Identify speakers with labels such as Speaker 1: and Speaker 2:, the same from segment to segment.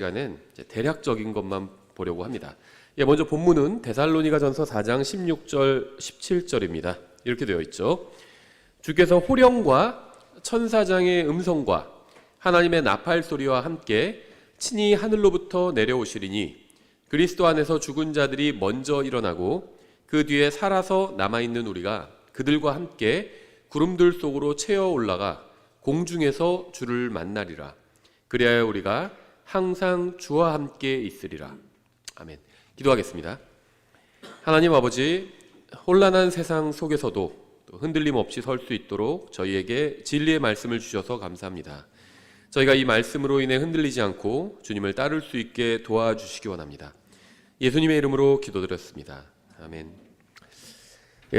Speaker 1: 시간은 대략적인 것만 보려고 합니다. 먼저 본문은 데살로니가전서 4장 16절 17절입니다. 이렇게 되어 있죠. 주께서 호령과 천사장의 음성과 하나님의 나팔 소리와 함께 친히 하늘로부터 내려오시리니 그리스도 안에서 죽은 자들이 먼저 일어나고 그 뒤에 살아서 남아있는 우리가 그들과 함께 구름들 속으로 채어 올라가 공중에서 주를 만나리라. 그리하여 우리가 항상 주와 함께 있으리라. 아멘. 기도하겠습니다. 하나님 아버지, 혼란한 세상 속에서도 흔들림 없이 설 수 있도록 저희에게 진리의 말씀을 주셔서 감사합니다. 저희가 이 말씀으로 인해 흔들리지 않고 주님을 따를 수 있게 도와주시기 원합니다. 예수님의 이름으로 기도드렸습니다. 아멘.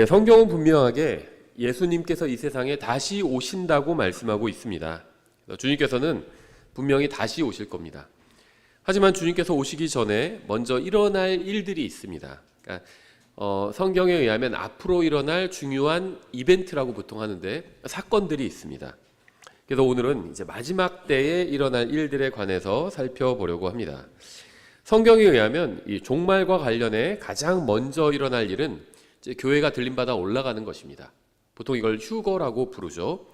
Speaker 1: 성경은 분명하게 예수님께서 이 세상에 다시 오신다고 말씀하고 있습니다. 주님께서는 분명히 다시 오실 겁니다. 하지만 주님께서 오시기 전에 먼저 일어날 일들이 있습니다. 그러니까 성경에 의하면 앞으로 일어날 중요한 이벤트라고 보통 하는데 사건들이 있습니다. 그래서 오늘은 이제 마지막 때에 일어날 일들에 관해서 살펴보려고 합니다. 성경에 의하면 이 종말과 관련해 가장 먼저 일어날 일은 이제 교회가 들림받아 올라가는 것입니다. 보통 이걸 휴거라고 부르죠.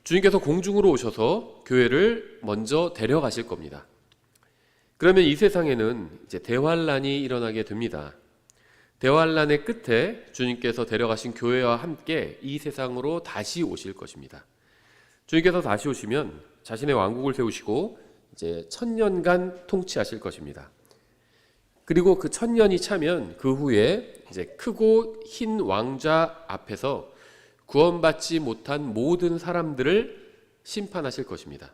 Speaker 1: 주님께서 공중으로 오셔서 교회를 먼저 데려가실 겁니다. 그러면 이 세상에는 이제 대환란이 일어나게 됩니다. 대환란의 끝에 주님께서 데려가신 교회와 함께 이 세상으로 다시 오실 것입니다. 주님께서 다시 오시면 자신의 왕국을 세우시고 이제 1000년간 통치하실 것입니다. 그리고 그 1000년이 차면 그 후에 이제 크고 흰 왕좌 앞에서 구원받지 못한 모든 사람들을 심판하실 것입니다.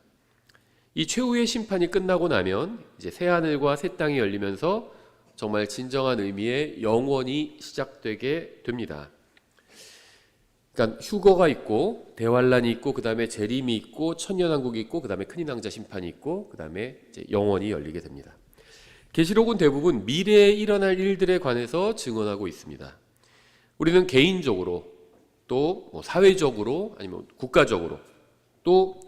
Speaker 1: 이 최후의 심판이 끝나고 나면 이제 새 하늘과 새 땅이 열리면서 정말 진정한 의미의 영원이 시작되게 됩니다. 그러니까 휴거가 있고 대환란이 있고 그다음에 재림이 있고 천년왕국이 있고 그다음에 큰인 왕자 심판이 있고 그다음에 이제 영원이 열리게 됩니다. 계시록은 대부분 미래에 일어날 일들에 관해서 증언하고 있습니다. 우리는 개인적으로 또 사회적으로 아니면 국가적으로 또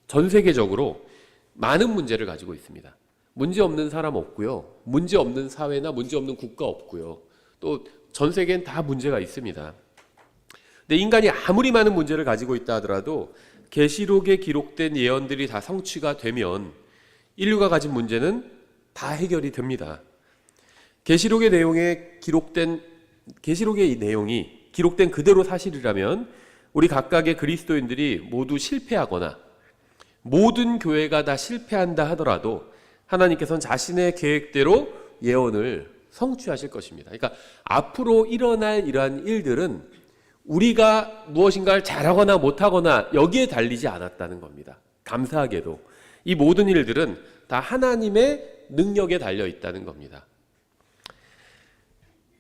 Speaker 1: 전 세계적으로 많은 문제를 가지고 있습니다. 문제 없는 사람 없고요. 문제 없는 사회나 문제 없는 국가 없고요. 또 전 세계엔 다 문제가 있습니다. 근데 인간이 아무리 많은 문제를 가지고 있다 하더라도 계시록에 기록된 예언들이 다 성취가 되면 인류가 가진 문제는 다 해결이 됩니다. 계시록의 이 내용이 기록된 그대로 사실이라면 우리 각각의 그리스도인들이 모두 실패하거나 모든 교회가 다 실패한다 하더라도 하나님께서는 자신의 계획대로 예언을 성취하실 것입니다. 그러니까 앞으로 일어날 이러한 일들은 우리가 무엇인가를 잘하거나 못하거나 여기에 달리지 않았다는 겁니다. 감사하게도 이 모든 일들은 다 하나님의 능력에 달려 있다는 겁니다.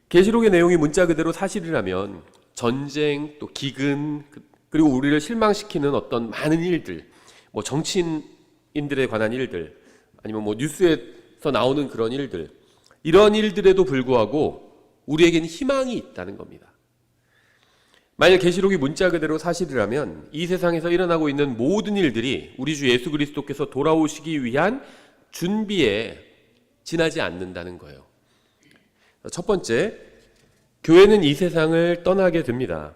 Speaker 1: 계시록의 내용이 문자 그대로 사실이라면 전쟁, 또 기근, 그리고 우리를 실망시키는 어떤 많은 일들, 뭐 정치인들에 관한 일들, 아니면 뭐 뉴스에서 나오는 그런 일들, 이런 일들에도 불구하고 우리에겐 희망이 있다는 겁니다. 만약 계시록이 문자 그대로 사실이라면 이 세상에서 일어나고 있는 모든 일들이 우리 주 예수 그리스도께서 돌아오시기 위한 준비에 지나지 않는다는 거예요. 첫 번째, 교회는 이 세상을 떠나게 됩니다.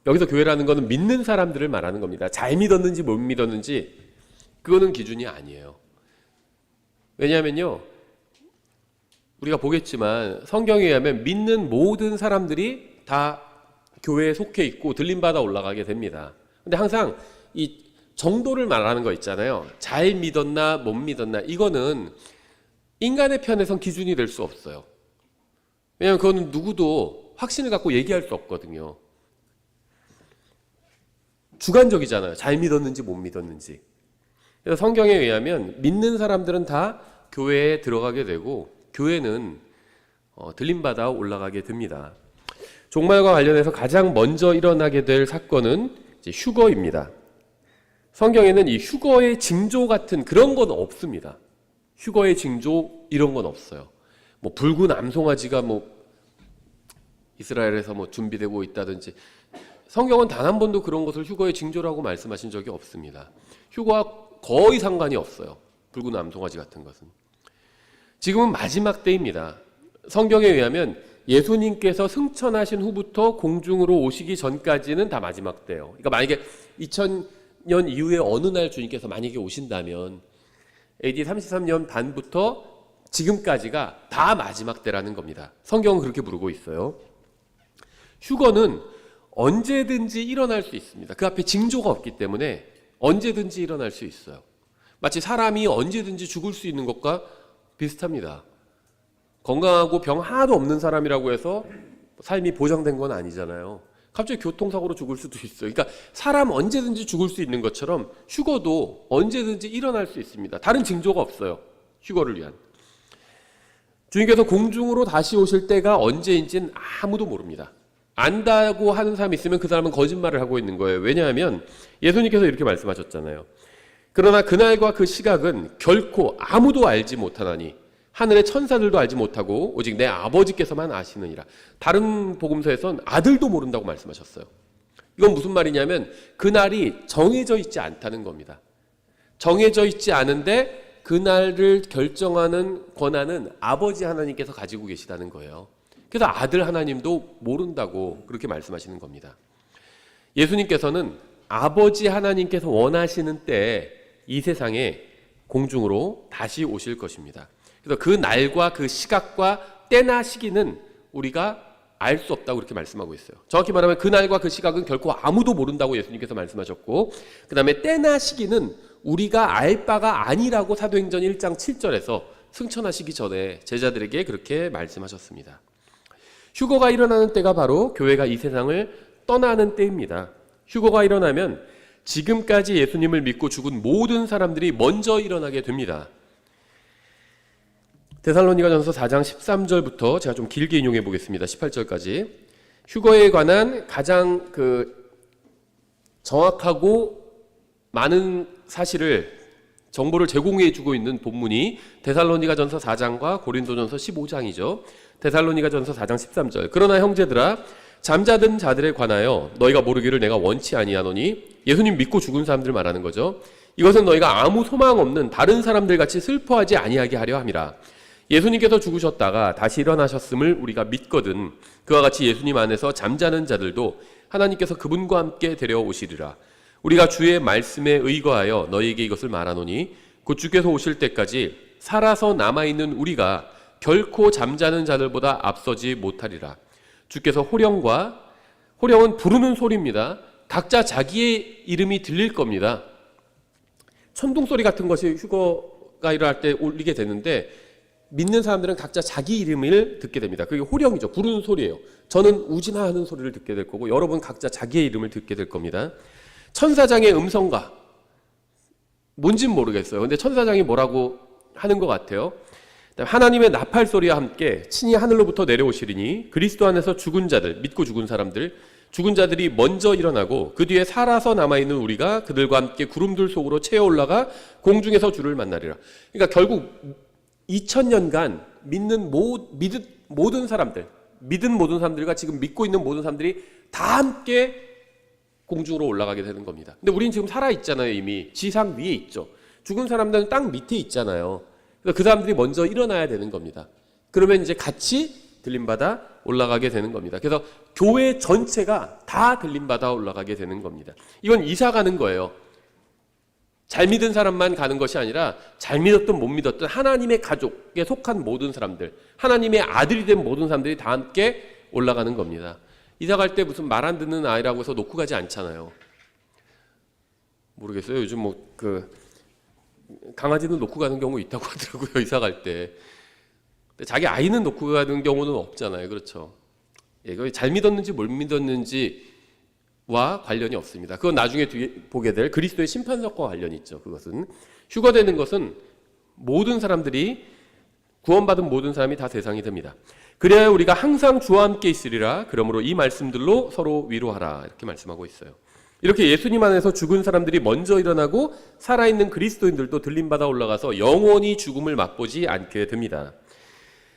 Speaker 1: 여기서 교회라는 것은 믿는 사람들을 말하는 겁니다. 잘 믿었는지 못 믿었는지 그거는 기준이 아니에요. 왜냐하면요, 우리가 보겠지만 성경에 의하면 믿는 모든 사람들이 다 교회에 속해 있고 들림받아 올라가게 됩니다. 근데 항상 이 정도를 말하는 거 있잖아요. 잘 믿었나 못 믿었나, 이거는 인간의 편에선 기준이 될 수 없어요. 왜냐하면 그거는 누구도 확신을 갖고 얘기할 수 없거든요. 주관적이잖아요. 잘 믿었는지 못 믿었는지. 그래서 성경에 의하면 믿는 사람들은 다 교회에 들어가게 되고 교회는 들림받아 올라가게 됩니다. 종말과 관련해서 가장 먼저 일어나게 될 사건은 이제 휴거입니다. 성경에는 이 휴거의 징조 같은 그런 건 없습니다. 휴거의 징조 이런 건 없어요. 뭐 붉은 암송아지가 뭐 이스라엘에서 뭐 준비되고 있다든지, 성경은 단 한 번도 그런 것을 휴거의 징조라고 말씀하신 적이 없습니다. 휴거와 거의 상관이 없어요. 붉은 암송아지 같은 것은. 지금은 마지막 때입니다. 성경에 의하면 예수님께서 승천하신 후부터 공중으로 오시기 전까지는 다 마지막 때예요. 그러니까 만약에 2000년 이후에 어느 날 주님께서 만약에 오신다면 AD 33년 반부터 지금까지가 다 마지막 때라는 겁니다. 성경은 그렇게 부르고 있어요. 휴거는 언제든지 일어날 수 있습니다. 그 앞에 징조가 없기 때문에 언제든지 일어날 수 있어요. 마치 사람이 언제든지 죽을 수 있는 것과 비슷합니다. 건강하고 병 하나도 없는 사람이라고 해서 삶이 보장된 건 아니잖아요. 갑자기 교통사고로 죽을 수도 있어요. 그러니까 사람 언제든지 죽을 수 있는 것처럼 휴거도 언제든지 일어날 수 있습니다. 다른 징조가 없어요. 휴거를 위한. 주님께서 공중으로 다시 오실 때가 언제인지는 아무도 모릅니다. 안다고 하는 사람이 있으면 그 사람은 거짓말을 하고 있는 거예요. 왜냐하면 예수님께서 이렇게 말씀하셨잖아요. 그러나 그날과 그 시각은 결코 아무도 알지 못하나니 하늘의 천사들도 알지 못하고 오직 내 아버지께서만 아시느니라. 다른 복음서에선 아들도 모른다고 말씀하셨어요. 이건 무슨 말이냐면 그날이 정해져 있지 않다는 겁니다. 정해져 있지 않은데 그날을 결정하는 권한은 아버지 하나님께서 가지고 계시다는 거예요. 그래서 아들 하나님도 모른다고 그렇게 말씀하시는 겁니다. 예수님께서는 아버지 하나님께서 원하시는 때에 이 세상에 공중으로 다시 오실 것입니다. 그래서 그 날과 그 시각과 때나 시기는 우리가 알 수 없다고 그렇게 말씀하고 있어요. 정확히 말하면 그 날과 그 시각은 결코 아무도 모른다고 예수님께서 말씀하셨고, 그 다음에 때나 시기는 우리가 알 바가 아니라고 사도행전 1장 7절에서 승천하시기 전에 제자들에게 그렇게 말씀하셨습니다. 휴거가 일어나는 때가 바로 교회가 이 세상을 떠나는 때입니다. 휴거가 일어나면 지금까지 예수님을 믿고 죽은 모든 사람들이 먼저 일어나게 됩니다. 데살로니가전서 4장 13절부터 제가 좀 길게 인용해 보겠습니다. 18절까지. 휴거에 관한 가장 정확하고 많은 정보를 제공해 주고 있는 본문이 데살로니가전서 4장과 고린도전서 15장이죠. 데살로니가전서 4장 13절. 그러나 형제들아 잠자든 자들에 관하여 너희가 모르기를 내가 원치 아니하노니, 예수님 믿고 죽은 사람들 말하는 거죠. 이것은 너희가 아무 소망 없는 다른 사람들 같이 슬퍼하지 아니하게 하려 함이라. 예수님께서 죽으셨다가 다시 일어나셨음을 우리가 믿거든 그와 같이 예수님 안에서 잠자는 자들도 하나님께서 그분과 함께 데려오시리라. 우리가 주의 말씀에 의거하여 너희에게 이것을 말하노니 곧 주께서 오실 때까지 살아서 남아있는 우리가 결코 잠자는 자들보다 앞서지 못하리라. 주께서 호령은 부르는 소리입니다. 각자 자기의 이름이 들릴 겁니다. 천둥소리 같은 것이 휴거가 일어날 때 울리게 되는데 믿는 사람들은 각자 자기 이름을 듣게 됩니다. 그게 호령이죠. 부르는 소리예요. 저는 우지마 하는 소리를 듣게 될 거고 여러분 각자 자기의 이름을 듣게 될 겁니다. 천사장의 음성가 뭔진 모르겠어요. 근데 천사장이 뭐라고 하는 것 같아요. 하나님의 나팔 소리와 함께 친히 하늘로부터 내려오시리니 그리스도 안에서 죽은 자들, 믿고 죽은 사람들, 죽은 자들이 먼저 일어나고 그 뒤에 살아서 남아있는 우리가 그들과 함께 구름들 속으로 채어 올라가 공중에서 주를 만나리라. 그러니까 결국 2000년간 믿는 모든 사람들과 지금 믿고 있는 모든 사람들이 다 함께 공중으로 올라가게 되는 겁니다. 근데 우리는 지금 살아있잖아요. 이미 지상 위에 있죠. 죽은 사람들은 땅 밑에 있잖아요. 그래서 그 사람들이 먼저 일어나야 되는 겁니다. 그러면 이제 같이 들림받아 올라가게 되는 겁니다. 그래서 교회 전체가 다 들림받아 올라가게 되는 겁니다. 이건 이사 가는 거예요. 잘 믿은 사람만 가는 것이 아니라 잘 믿었든 못 믿었든 하나님의 가족에 속한 모든 사람들, 하나님의 아들이 된 모든 사람들이 다 함께 올라가는 겁니다. 이사 갈 때 무슨 말 안 듣는 아이라고 해서 놓고 가지 않잖아요. 모르겠어요. 요즘 강아지는 놓고 가는 경우 있다고 하더라고요. 이사 갈 때. 근데 자기 아이는 놓고 가는 경우는 없잖아요. 그렇죠. 예, 잘 믿었는지 못 믿었는지와 관련이 없습니다. 그건 나중에 뒤에 보게 될 그리스도의 심판석과 관련이 있죠. 그것은 휴거되는 것은 모든 사람들이 구원받은 모든 사람이 다 대상이 됩니다. 그래야 우리가 항상 주와 함께 있으리라. 그러므로 이 말씀들로 서로 위로하라. 이렇게 말씀하고 있어요. 이렇게 예수님 안에서 죽은 사람들이 먼저 일어나고 살아있는 그리스도인들도 들림받아 올라가서 영원히 죽음을 맛보지 않게 됩니다.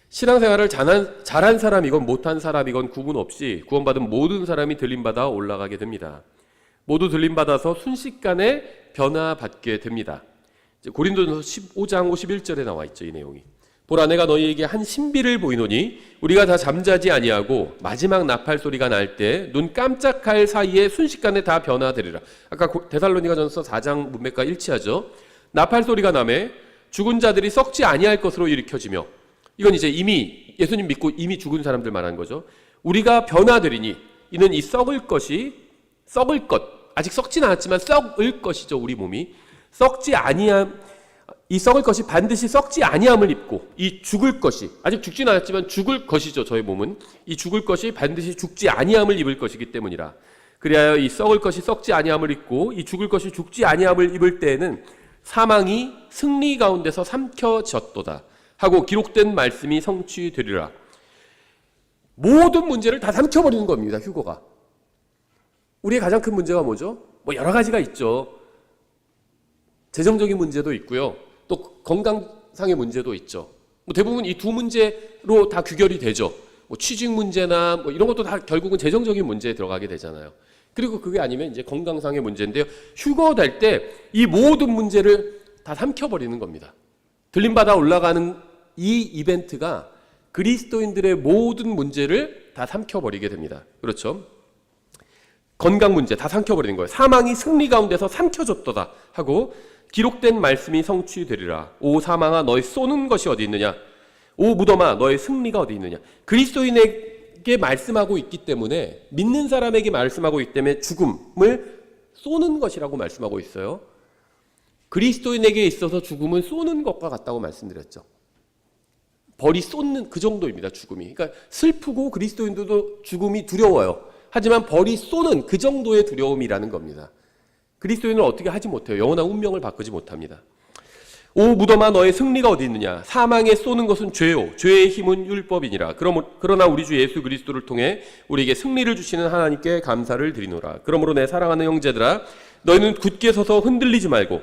Speaker 1: 신앙생활을 잘한 사람이건 못한 사람이건 구분 없이 구원받은 모든 사람이 들림받아 올라가게 됩니다. 모두 들림받아서 순식간에 변화받게 됩니다. 고린도전서 15장 51절에 나와 있죠. 이 내용이. 보라 내가 너희에게 한 신비를 보이노니 우리가 다 잠자지 아니하고 마지막 나팔 소리가 날 때 눈 깜짝할 사이에 순식간에 다 변화되리라. 아까 데살로니가전서 4장 문맥과 일치하죠. 나팔 소리가 나매 죽은 자들이 썩지 아니할 것으로 일으켜지며, 이건 이제 이미 예수님 믿고 이미 죽은 사람들 말하는 거죠. 우리가 변화되리니 이는 이 썩을 것, 아직 썩진 않았지만 썩을 것이죠. 우리 몸이 썩지 아니함, 이 썩을 것이 반드시 썩지 아니함을 입고, 이 죽을 것이 아직 죽진 않았지만 죽을 것이죠. 저의 몸은 이 죽을 것이 반드시 죽지 아니함을 입을 것이기 때문이라. 그리하여 이 썩을 것이 썩지 아니함을 입고 이 죽을 것이 죽지 아니함을 입을 때에는 사망이 승리 가운데서 삼켜졌도다 하고 기록된 말씀이 성취되리라. 모든 문제를 다 삼켜버리는 겁니다. 휴거가. 우리의 가장 큰 문제가 뭐죠? 뭐 여러 가지가 있죠. 재정적인 문제도 있고요. 또 건강상의 문제도 있죠. 뭐 대부분 이 두 문제로 다 귀결이 되죠. 뭐 취직 문제나 뭐 이런 것도 다 결국은 재정적인 문제에 들어가게 되잖아요. 그리고 그게 아니면 이제 건강상의 문제인데요. 휴거될 때 이 모든 문제를 다 삼켜버리는 겁니다. 들림받아 올라가는 이 이벤트가 그리스도인들의 모든 문제를 다 삼켜버리게 됩니다. 그렇죠? 건강 문제 다 삼켜버리는 거예요. 사망이 승리 가운데서 삼켜졌도다 하고 기록된 말씀이 성취되리라. 오 사망아 너의 쏘는 것이 어디 있느냐? 오 무덤아 너의 승리가 어디 있느냐? 그리스도인에게 말씀하고 있기 때문에, 믿는 사람에게 말씀하고 있기 때문에 죽음을 쏘는 것이라고 말씀하고 있어요. 그리스도인에게 있어서 죽음은 쏘는 것과 같다고 말씀드렸죠. 벌이 쏟는 그 정도입니다. 죽음이. 그러니까 슬프고 그리스도인들도 죽음이 두려워요. 하지만 벌이 쏘는 그 정도의 두려움이라는 겁니다. 그리스도인은 어떻게 하지 못해요. 영원한 운명을 바꾸지 못합니다. 오 무덤아 너의 승리가 어디 있느냐? 사망에 쏘는 것은 죄요 죄의 힘은 율법이니라. 그러나 우리 주 예수 그리스도를 통해 우리에게 승리를 주시는 하나님께 감사를 드리노라. 그러므로 내 사랑하는 형제들아 너희는 굳게 서서 흔들리지 말고,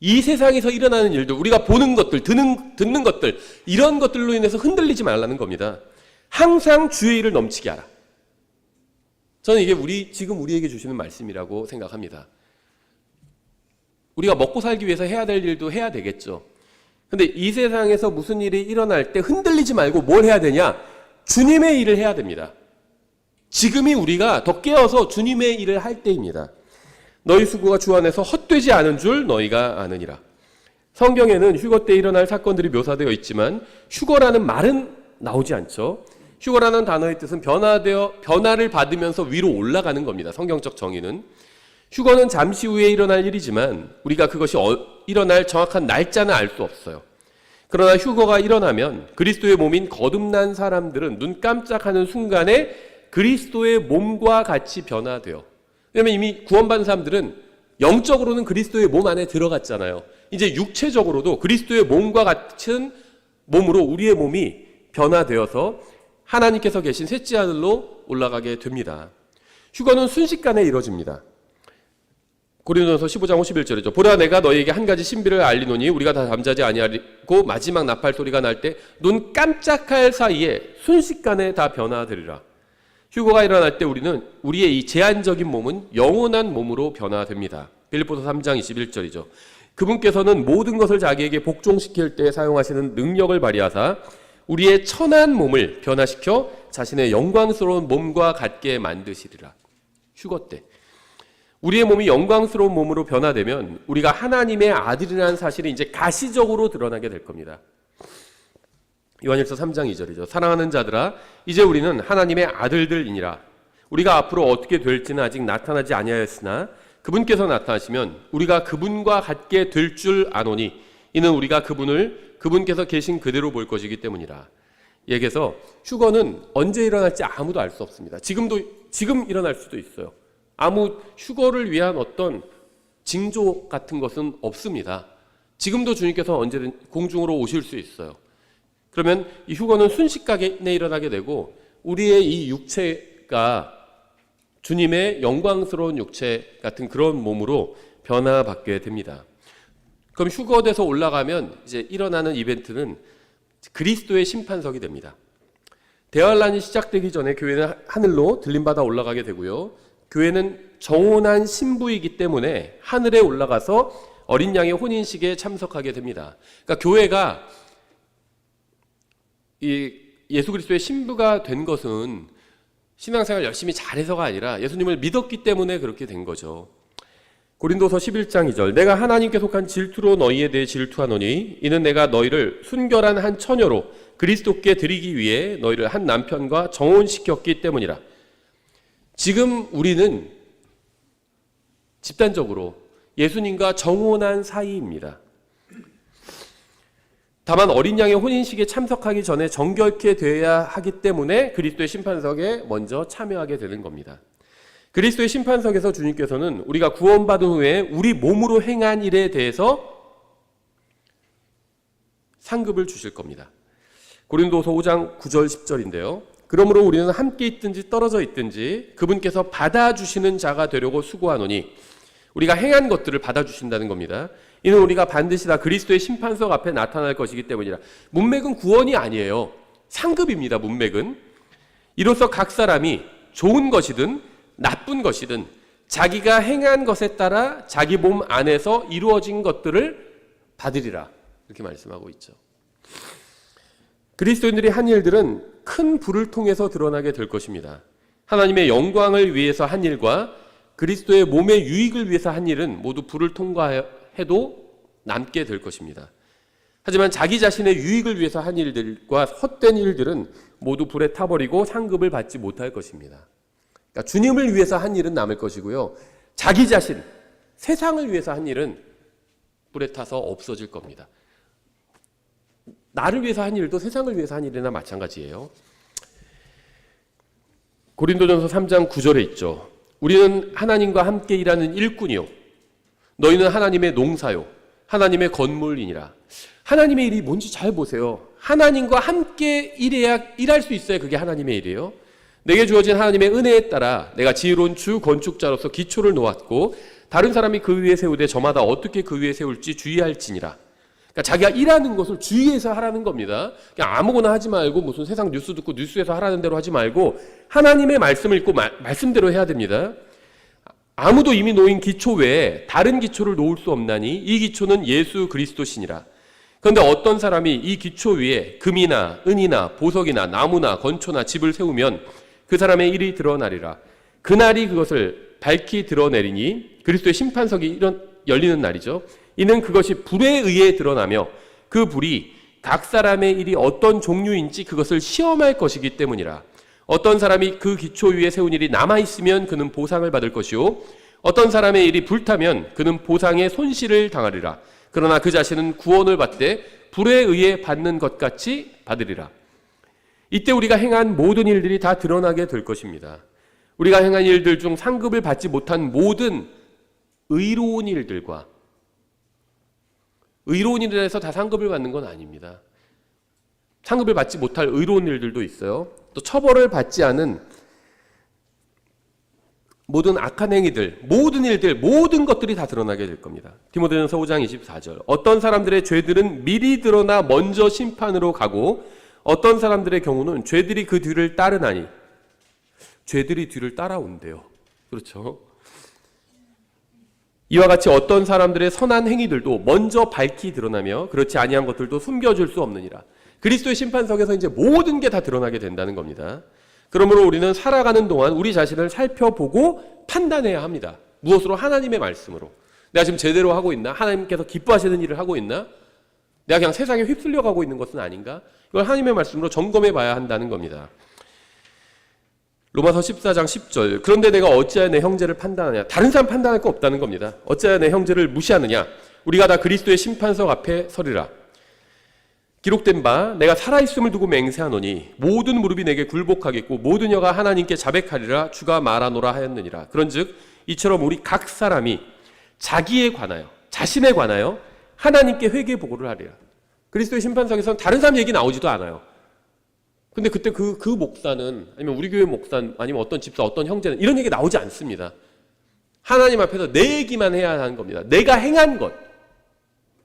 Speaker 1: 이 세상에서 일어나는 일들, 우리가 보는 것들, 듣는 것들, 이런 것들로 인해서 흔들리지 말라는 겁니다. 항상 주의 일을 넘치게 하라. 저는 이게 지금 우리에게 주시는 말씀이라고 생각합니다. 우리가 먹고 살기 위해서 해야 될 일도 해야 되겠죠. 근데 이 세상에서 무슨 일이 일어날 때 흔들리지 말고 뭘 해야 되냐? 주님의 일을 해야 됩니다. 지금이 우리가 더 깨어서 주님의 일을 할 때입니다. 너희 수고가 주 안에서 헛되지 않은 줄 너희가 아느니라. 성경에는 휴거 때 일어날 사건들이 묘사되어 있지만 휴거라는 말은 나오지 않죠. 휴거라는 단어의 뜻은 변화를 받으면서 위로 올라가는 겁니다. 성경적 정의는. 휴거는 잠시 후에 일어날 일이지만 우리가 그것이 일어날 정확한 날짜는 알 수 없어요. 그러나 휴거가 일어나면 그리스도의 몸인 거듭난 사람들은 눈 깜짝하는 순간에 그리스도의 몸과 같이 변화돼요. 왜냐하면 이미 구원받은 사람들은 영적으로는 그리스도의 몸 안에 들어갔잖아요. 이제 육체적으로도 그리스도의 몸과 같은 몸으로 우리의 몸이 변화되어서 하나님께서 계신 셋째 하늘로 올라가게 됩니다. 휴거는 순식간에 이루어집니다. 고린도전서 15장 51절이죠. 보라 내가 너희에게 한 가지 신비를 알리노니 우리가 다 잠자지 아니하고 마지막 나팔 소리가 날 때 눈 깜짝할 사이에 순식간에 다 변화되리라. 휴거가 일어날 때 우리는 우리의 이 제한적인 몸은 영원한 몸으로 변화됩니다. 빌립보서 3장 21절이죠. 그분께서는 모든 것을 자기에게 복종시킬 때 사용하시는 능력을 발휘하사 우리의 천한 몸을 변화시켜 자신의 영광스러운 몸과 같게 만드시리라. 휴거 때 우리의 몸이 영광스러운 몸으로 변화되면 우리가 하나님의 아들이라는 사실이 이제 가시적으로 드러나게 될 겁니다. 요한일서 3장 2절이죠. 사랑하는 자들아 이제 우리는 하나님의 아들들이니라. 우리가 앞으로 어떻게 될지는 아직 나타나지 아니하였으나 그분께서 나타나시면 우리가 그분과 같게 될 줄 아노니 이는 우리가 그분께서 계신 그대로 볼 것이기 때문이라. 얘기해서 휴거는 언제 일어날지 아무도 알 수 없습니다. 지금 일어날 수도 있어요. 아무 휴거를 위한 어떤 징조 같은 것은 없습니다. 지금도 주님께서 언제든 공중으로 오실 수 있어요. 그러면 이 휴거는 순식간에 일어나게 되고 우리의 이 육체가 주님의 영광스러운 육체 같은 그런 몸으로 변화받게 됩니다. 그럼 휴거돼서 올라가면 이제 일어나는 이벤트는 그리스도의 심판석이 됩니다. 대환란이 시작되기 전에 교회는 하늘로 들림받아 올라가게 되고요. 교회는 정혼한 신부이기 때문에 하늘에 올라가서 어린 양의 혼인식에 참석하게 됩니다. 그러니까 교회가 이 예수 그리스도의 신부가 된 것은 신앙생활 열심히 잘해서가 아니라 예수님을 믿었기 때문에 그렇게 된 거죠. 고린도서 11장 2절 내가 하나님께 속한 질투로 너희에 대해 질투하노니 이는 내가 너희를 순결한 한 처녀로 그리스도께 드리기 위해 너희를 한 남편과 정혼시켰기 때문이라. 지금 우리는 집단적으로 예수님과 정혼한 사이입니다. 다만 어린 양의 혼인식에 참석하기 전에 정결케 되어야 하기 때문에 그리스도의 심판석에 먼저 참여하게 되는 겁니다. 그리스도의 심판석에서 주님께서는 우리가 구원받은 후에 우리 몸으로 행한 일에 대해서 상급을 주실 겁니다. 고린도서 5장 9절 10절인데요. 그러므로 우리는 함께 있든지 떨어져 있든지 그분께서 받아주시는 자가 되려고 수고하노니 우리가 행한 것들을 받아주신다는 겁니다. 이는 우리가 반드시 다 그리스도의 심판석 앞에 나타날 것이기 때문이라. 문맥은 구원이 아니에요. 상급입니다. 문맥은. 이로써 각 사람이 좋은 것이든 나쁜 것이든 자기가 행한 것에 따라 자기 몸 안에서 이루어진 것들을 받으리라. 이렇게 말씀하고 있죠. 그리스도인들이 한 일들은 큰 불을 통해서 드러나게 될 것입니다. 하나님의 영광을 위해서 한 일과 그리스도의 몸의 유익을 위해서 한 일은 모두 불을 통과해도 남게 될 것입니다. 하지만 자기 자신의 유익을 위해서 한 일들과 헛된 일들은 모두 불에 타버리고 상급을 받지 못할 것입니다. 그러니까 주님을 위해서 한 일은 남을 것이고요. 자기 자신, 세상을 위해서 한 일은 불에 타서 없어질 겁니다. 나를 위해서 한 일도 세상을 위해서 한 일이나 마찬가지예요. 고린도전서 3장 9절에 있죠. 우리는 하나님과 함께 일하는 일꾼이요 너희는 하나님의 농사요 하나님의 건물이니라. 하나님의 일이 뭔지 잘 보세요. 하나님과 함께 일할 수 있어야 그게 하나님의 일이에요. 내게 주어진 하나님의 은혜에 따라 내가 지혜로운 주 건축자로서 기초를 놓았고 다른 사람이 그 위에 세우되 저마다 어떻게 그 위에 세울지 주의할지니라. 그러니까 자기가 일하는 것을 주의해서 하라는 겁니다. 그냥 아무거나 하지 말고 무슨 세상 뉴스 듣고 뉴스에서 하라는 대로 하지 말고 하나님의 말씀을 읽고 말씀대로 해야 됩니다. 아무도 이미 놓인 기초 외에 다른 기초를 놓을 수 없나니 이 기초는 예수 그리스도시니라. 그런데 어떤 사람이 이 기초 위에 금이나 은이나 보석이나 나무나 건초나 집을 세우면 그 사람의 일이 드러나리라. 그날이 그것을 밝히 드러내리니 그리스도의 심판석이 열리는 날이죠. 이는 그것이 불에 의해 드러나며 그 불이 각 사람의 일이 어떤 종류인지 그것을 시험할 것이기 때문이라. 어떤 사람이 그 기초 위에 세운 일이 남아있으면 그는 보상을 받을 것이요 어떤 사람의 일이 불타면 그는 보상의 손실을 당하리라. 그러나 그 자신은 구원을 받되 불에 의해 받는 것 같이 받으리라. 이때 우리가 행한 모든 일들이 다 드러나게 될 것입니다. 우리가 행한 일들 중 상급을 받지 못한 모든 의로운 일들과 의로운 일을 해서 다 상급을 받는 건 아닙니다. 상급을 받지 못할 의로운 일들도 있어요. 또 처벌을 받지 않은 모든 악한 행위들, 모든 일들, 모든 것들이 다 드러나게 될 겁니다. 디모데전서 5장 24절 어떤 사람들의 죄들은 미리 드러나 먼저 심판으로 가고 어떤 사람들의 경우는 죄들이 그 뒤를 따르나니 죄들이 뒤를 따라온대요. 그렇죠? 이와 같이 어떤 사람들의 선한 행위들도 먼저 밝히 드러나며 그렇지 아니한 것들도 숨겨줄 수 없느니라. 그리스도의 심판석에서 이제 모든 게 다 드러나게 된다는 겁니다. 그러므로 우리는 살아가는 동안 우리 자신을 살펴보고 판단해야 합니다. 무엇으로? 하나님의 말씀으로. 내가 지금 제대로 하고 있나? 하나님께서 기뻐하시는 일을 하고 있나? 내가 그냥 세상에 휩쓸려 가고 있는 것은 아닌가? 이걸 하나님의 말씀으로 점검해 봐야 한다는 겁니다. 로마서 14장 10절 그런데 내가 어찌하여 내 형제를 판단하냐. 다른 사람 판단할 거 없다는 겁니다. 어찌하여 내 형제를 무시하느냐. 우리가 다 그리스도의 심판석 앞에 서리라. 기록된 바 내가 살아있음을 두고 맹세하노니 모든 무릎이 내게 굴복하겠고 모든 혀가 하나님께 자백하리라 주가 말하노라 하였느니라. 그런즉 이처럼 우리 각 사람이 자기에 관하여 자신에 관하여 하나님께 회개 보고를 하리라. 그리스도의 심판석에서는 다른 사람 얘기 나오지도 않아요. 근데 그때 그 목사는 아니면 우리 교회 목사 아니면 어떤 집사 어떤 형제는 이런 얘기 나오지 않습니다. 하나님 앞에서 내 얘기만 해야 하는 겁니다. 내가 행한 것,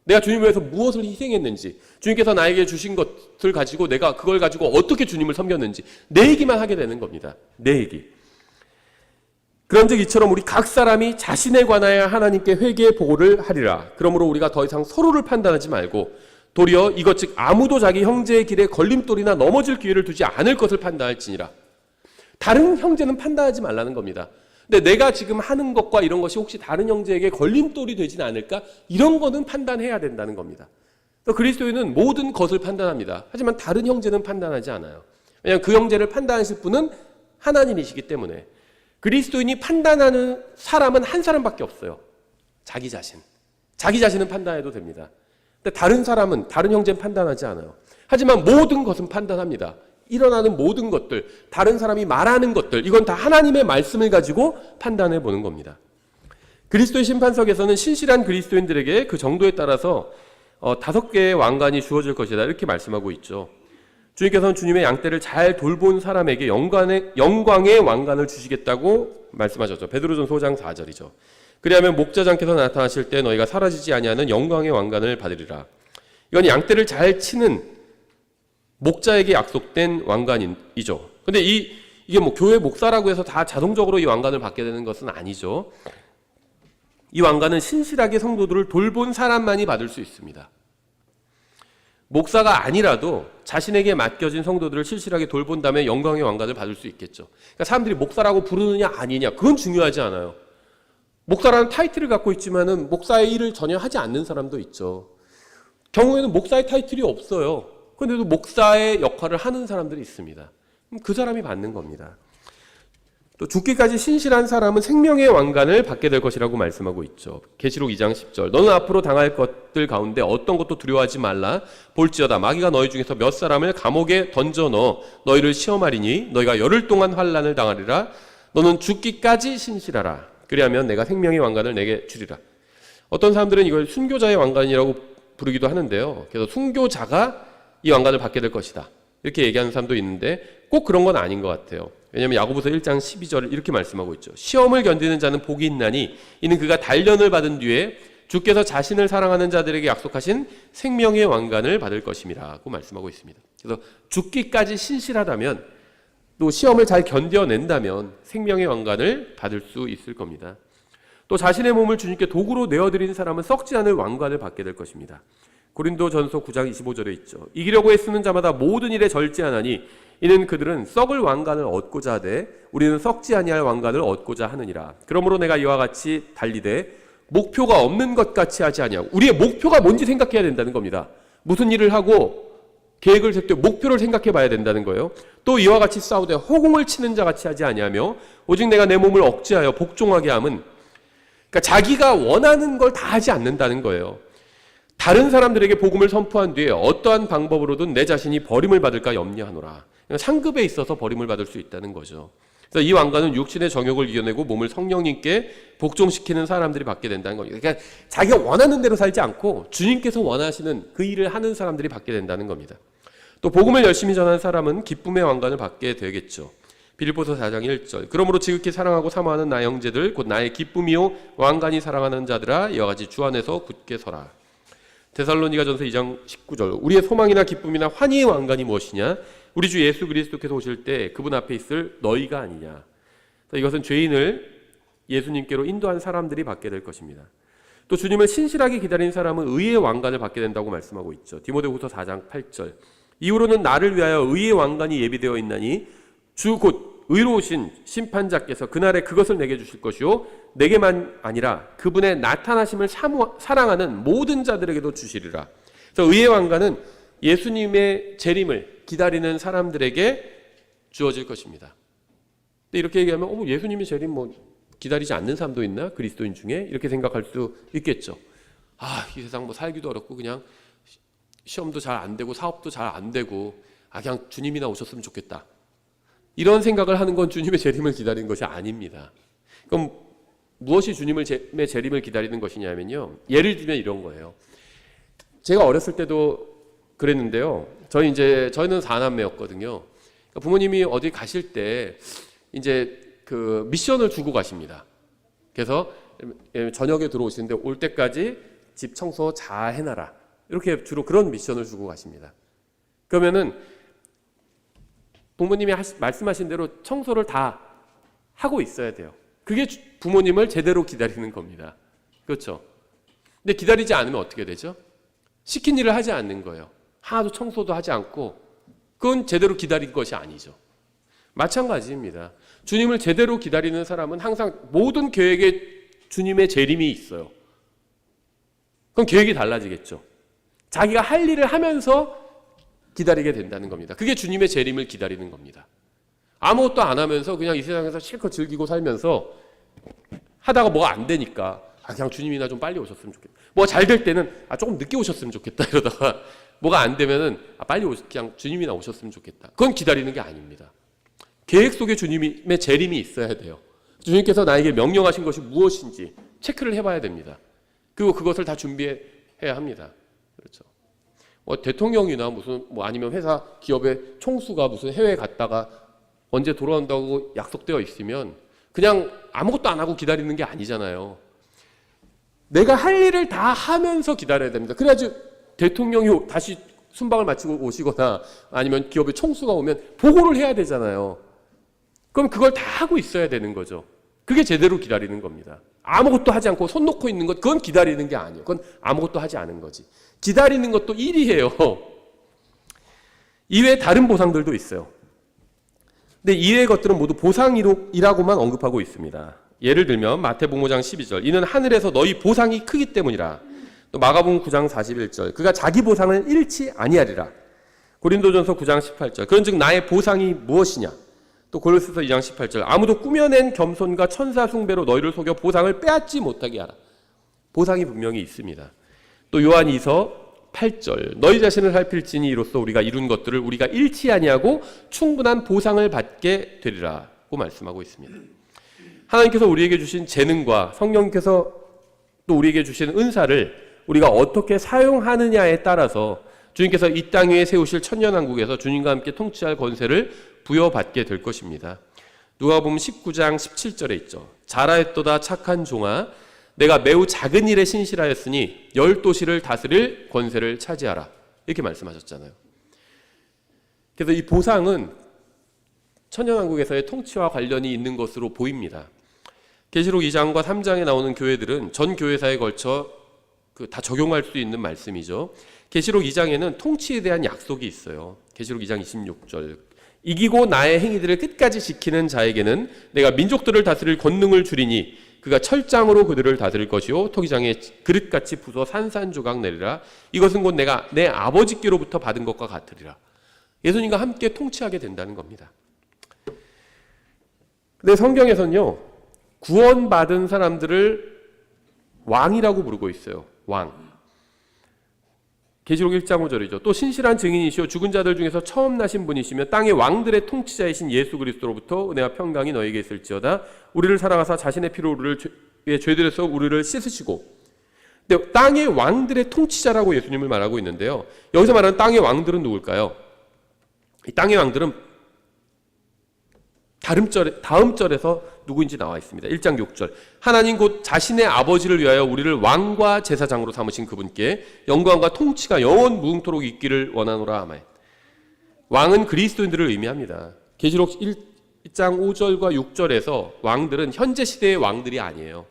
Speaker 1: 내가 주님을 위해서 무엇을 희생했는지, 주님께서 나에게 주신 것을 가지고 내가 그걸 가지고 어떻게 주님을 섬겼는지 내 얘기만 하게 되는 겁니다. 내 얘기. 그런즉 이처럼 우리 각 사람이 자신에 관하여 하나님께 회개의 보고를 하리라. 그러므로 우리가 더 이상 서로를 판단하지 말고 도리어 이것 즉 아무도 자기 형제의 길에 걸림돌이나 넘어질 기회를 두지 않을 것을 판단할지니라. 다른 형제는 판단하지 말라는 겁니다. 근데 내가 지금 하는 것과 이런 것이 혹시 다른 형제에게 걸림돌이 되진 않을까? 이런 거는 판단해야 된다는 겁니다. 그리스도인은 모든 것을 판단합니다. 하지만 다른 형제는 판단하지 않아요. 왜냐하면 그 형제를 판단하실 분은 하나님이시기 때문에. 그리스도인이 판단하는 사람은 한 사람밖에 없어요. 자기 자신. 자기 자신은 판단해도 됩니다. 근데 다른 사람은, 다른 형제는 판단하지 않아요. 하지만 모든 것은 판단합니다. 일어나는 모든 것들, 다른 사람이 말하는 것들, 이건 다 하나님의 말씀을 가지고 판단해 보는 겁니다. 그리스도의 심판석에서는 신실한 그리스도인들에게 그 정도에 따라서 5개의 왕관이 주어질 것이다, 이렇게 말씀하고 있죠. 주님께서는 주님의 양떼를 잘 돌본 사람에게 영광의 왕관을 주시겠다고 말씀하셨죠. 베드로전서 5장 4절이죠. 그리하면 목자장께서 나타나실 때 너희가 사라지지 아니하는 영광의 왕관을 받으리라. 이건 양떼를 잘 치는 목자에게 약속된 왕관이죠. 근데 이게 뭐 교회 목사라고 해서 다 자동적으로 이 왕관을 받게 되는 것은 아니죠. 이 왕관은 신실하게 성도들을 돌본 사람만이 받을 수 있습니다. 목사가 아니라도 자신에게 맡겨진 성도들을 실실하게 돌본 다음에 영광의 왕관을 받을 수 있겠죠. 그러니까 사람들이 목사라고 부르느냐 아니냐, 그건 중요하지 않아요. 목사라는 타이틀을 갖고 있지만은 목사의 일을 전혀 하지 않는 사람도 있죠. 경우에는 목사의 타이틀이 없어요. 그런데도 목사의 역할을 하는 사람들이 있습니다. 그 사람이 받는 겁니다. 또 죽기까지 신실한 사람은 생명의 왕관을 받게 될 것이라고 말씀하고 있죠. 계시록 2장 10절. 너는 앞으로 당할 것들 가운데 어떤 것도 두려워하지 말라. 볼지어다 마귀가 너희 중에서 몇 사람을 감옥에 던져 넣어 너희를 시험하리니 너희가 열흘 동안 환난을 당하리라. 너는 죽기까지 신실하라. 그리하면 내가 생명의 왕관을 내게 주리라. 어떤 사람들은 이걸 순교자의 왕관이라고 부르기도 하는데요. 그래서 순교자가 이 왕관을 받게 될 것이다, 이렇게 얘기하는 사람도 있는데 꼭 그런 건 아닌 것 같아요. 왜냐하면 야고보서 1장 12절을 이렇게 말씀하고 있죠. 시험을 견디는 자는 복이 있나니 이는 그가 단련을 받은 뒤에 주께서 자신을 사랑하는 자들에게 약속하신 생명의 왕관을 받을 것임이라고 말씀하고 있습니다. 그래서 죽기까지 신실하다면, 또 시험을 잘 견뎌낸다면 생명의 왕관을 받을 수 있을 겁니다. 또 자신의 몸을 주님께 도구로 내어드린 사람은 썩지 않을 왕관을 받게 될 것입니다. 고린도전서 9장 25절에 있죠. 이기려고 애쓰는 자마다 모든 일에 절제하나니 이는 그들은 썩을 왕관을 얻고자 하되 우리는 썩지 아니할 왕관을 얻고자 하느니라. 그러므로 내가 이와 같이 달리되 목표가 없는 것 같이 하지 아니하고, 우리의 목표가 뭔지 생각해야 된다는 겁니다. 무슨 일을 하고 계획을 세울 때 목표를 생각해 봐야 된다는 거예요. 또 이와 같이 싸우되 허공을 치는 자 같이 하지 아니하며 오직 내가 내 몸을 억제하여 복종하게 함은, 그러니까 자기가 원하는 걸 다 하지 않는다는 거예요. 다른 사람들에게 복음을 선포한 뒤에 어떠한 방법으로든 내 자신이 버림을 받을까 염려하노라. 상급에 있어서 버림을 받을 수 있다는 거죠. 그래서 이 왕관은 육신의 정욕을 이겨내고 몸을 성령님께 복종시키는 사람들이 받게 된다는 겁니다. 그러니까 자기가 원하는 대로 살지 않고 주님께서 원하시는 그 일을 하는 사람들이 받게 된다는 겁니다. 또 복음을 열심히 전하는 사람은 기쁨의 왕관을 받게 되겠죠. 빌립보서 4장 1절. 그러므로 지극히 사랑하고 사모하는 나의 형제들 곧 나의 기쁨이요 왕관이 사랑하는 자들아 이와 같이 주 안에서 굳게 서라. 데살로니가전서 2장 19절. 우리의 소망이나 기쁨이나 환희의 왕관이 무엇이냐? 우리 주 예수 그리스도께서 오실 때 그분 앞에 있을 너희가 아니냐. 이것은 죄인을 예수님께로 인도한 사람들이 받게 될 것입니다. 또 주님을 신실하게 기다린 사람은 의의 왕관을 받게 된다고 말씀하고 있죠. 디모데후서 4장 8절. 이후로는 나를 위하여 의의 왕관이 예비되어 있나니 주 곧 의로우신 심판자께서 그날에 그것을 내게 주실 것이요 내게만 아니라 그분의 나타나심을 사랑하는 모든 자들에게도 주시리라. 그래서 의의 왕관은 예수님의 재림을 기다리는 사람들에게 주어질 것입니다. 근데 이렇게 얘기하면 예수님의 재림 뭐 기다리지 않는 사람도 있나? 그리스도인 중에? 이렇게 생각할 수 있겠죠. 이 세상 뭐 살기도 어렵고 그냥 시험도 잘 안 되고 사업도 잘 안 되고 그냥 주님이나 오셨으면 좋겠다. 이런 생각을 하는 건 주님의 재림을 기다리는 것이 아닙니다. 그럼 무엇이 주님의 재림을 기다리는 것이냐면요. 예를 들면 이런 거예요. 제가 어렸을 때도 그랬는데요. 저희는 4남매였거든요. 그러니까 부모님이 어디 가실 때 이제 그 미션을 주고 가십니다. 그래서 저녁에 들어오시는데 올 때까지 집 청소 잘 해놔라. 이렇게 주로 그런 미션을 주고 가십니다. 그러면은 부모님이 말씀하신 대로 청소를 다 하고 있어야 돼요. 그게 부모님을 제대로 기다리는 겁니다. 그렇죠? 근데 기다리지 않으면 어떻게 되죠? 시킨 일을 하지 않는 거예요. 하나도 청소도 하지 않고 그건 제대로 기다린 것이 아니죠. 마찬가지입니다. 주님을 제대로 기다리는 사람은 항상 모든 계획에 주님의 재림이 있어요. 그럼 계획이 달라지겠죠. 자기가 할 일을 하면서 기다리게 된다는 겁니다. 그게 주님의 재림을 기다리는 겁니다. 아무것도 안 하면서 그냥 이 세상에서 실컷 즐기고 살면서 하다가 뭐가 안 되니까 그냥 주님이나 좀 빨리 오셨으면 좋겠다. 뭐가 잘 될 때는 조금 늦게 오셨으면 좋겠다 이러다가 뭐가 안 되면은 빨리 그냥 주님이나 오셨으면 좋겠다. 그건 기다리는 게 아닙니다. 계획 속에 주님의 재림이 있어야 돼요. 주님께서 나에게 명령하신 것이 무엇인지 체크를 해봐야 됩니다. 그리고 그것을 다 준비해야 합니다. 그렇죠. 대통령이나 무슨 아니면 회사 기업의 총수가 무슨 해외에 갔다가 언제 돌아온다고 약속되어 있으면 그냥 아무것도 안 하고 기다리는 게 아니잖아요. 내가 할 일을 다 하면서 기다려야 됩니다. 그래야지 대통령이 다시 순방을 마치고 오시거나 아니면 기업의 총수가 오면 보고를 해야 되잖아요. 그럼 그걸 다 하고 있어야 되는 거죠. 그게 제대로 기다리는 겁니다. 아무것도 하지 않고 손 놓고 있는 것, 그건 기다리는 게 아니에요. 그건 아무것도 하지 않은 거지. 기다리는 것도 일이에요. 이외에 다른 보상들도 있어요. 근데 이외의 것들은 모두 보상이라고만 언급하고 있습니다. 예를 들면 마태복음 5장 12절 이는 하늘에서 너희 보상이 크기 때문이라. 또 마가복음 9장 41절 그가 자기 보상을 잃지 아니하리라. 고린도전서 9장 18절 그런즉 나의 보상이 무엇이냐. 또 고린도서 2장 18절 아무도 꾸며낸 겸손과 천사 숭배로 너희를 속여 보상을 빼앗지 못하게 하라. 보상이 분명히 있습니다. 또 요한 2서 8절 너희 자신을 살필지니 이로써 우리가 이룬 것들을 우리가 잃지 아니하고 충분한 보상을 받게 되리라고 말씀하고 있습니다. 하나님께서 우리에게 주신 재능과 성령께서 또 우리에게 주신 은사를 우리가 어떻게 사용하느냐에 따라서 주님께서 이 땅 위에 세우실 천년왕국에서 주님과 함께 통치할 권세를 부여받게 될 것입니다. 누가복음 19장 17절에 있죠. 잘하였도다 착한 종아 내가 매우 작은 일에 신실하였으니 10도시를 다스릴 권세를 차지하라. 이렇게 말씀하셨잖아요. 그래서 이 보상은 천년왕국에서의 통치와 관련이 있는 것으로 보입니다. 계시록 2장과 3장에 나오는 교회들은 전 교회사에 걸쳐 다 적용할 수 있는 말씀이죠. 계시록 2장에는 통치에 대한 약속이 있어요. 계시록 2장 26절 이기고 나의 행위들을 끝까지 지키는 자에게는 내가 민족들을 다스릴 권능을 주리니 그가 철장으로 그들을 다스릴 것이요 토기장에 그릇같이 부서 산산조각 내리라. 이것은 곧 내가 내 아버지께로부터 받은 것과 같으리라. 예수님과 함께 통치하게 된다는 겁니다. 근데 성경에서는요 구원받은 사람들을 왕이라고 부르고 있어요. 왕. 계시록 1장 5절이죠. 또 신실한 증인이시오 죽은 자들 중에서 처음 나신 분이시며 땅의 왕들의 통치자이신 예수 그리스도로부터 은혜와 평강이 너에게 있을지어다. 우리를 사랑하사 자신의 피로 우리의 죄들에서 우리를 씻으시고. 근데 땅의 왕들의 통치자라고 예수님을 말하고 있는데요. 여기서 말하는 땅의 왕들은 누굴까요? 이 땅의 왕들은 다음 절에서 누구인지 나와 있습니다. 1장 6절 하나님 곧 자신의 아버지를 위하여 우리를 왕과 제사장으로 삼으신 그분께 영광과 통치가 영원 무궁토록 있기를 원하노라. 아멘. 왕은 그리스도인들을 의미합니다. 계시록 1장 5절과 6절에서 왕들은 현재 시대의 왕들이 아니에요.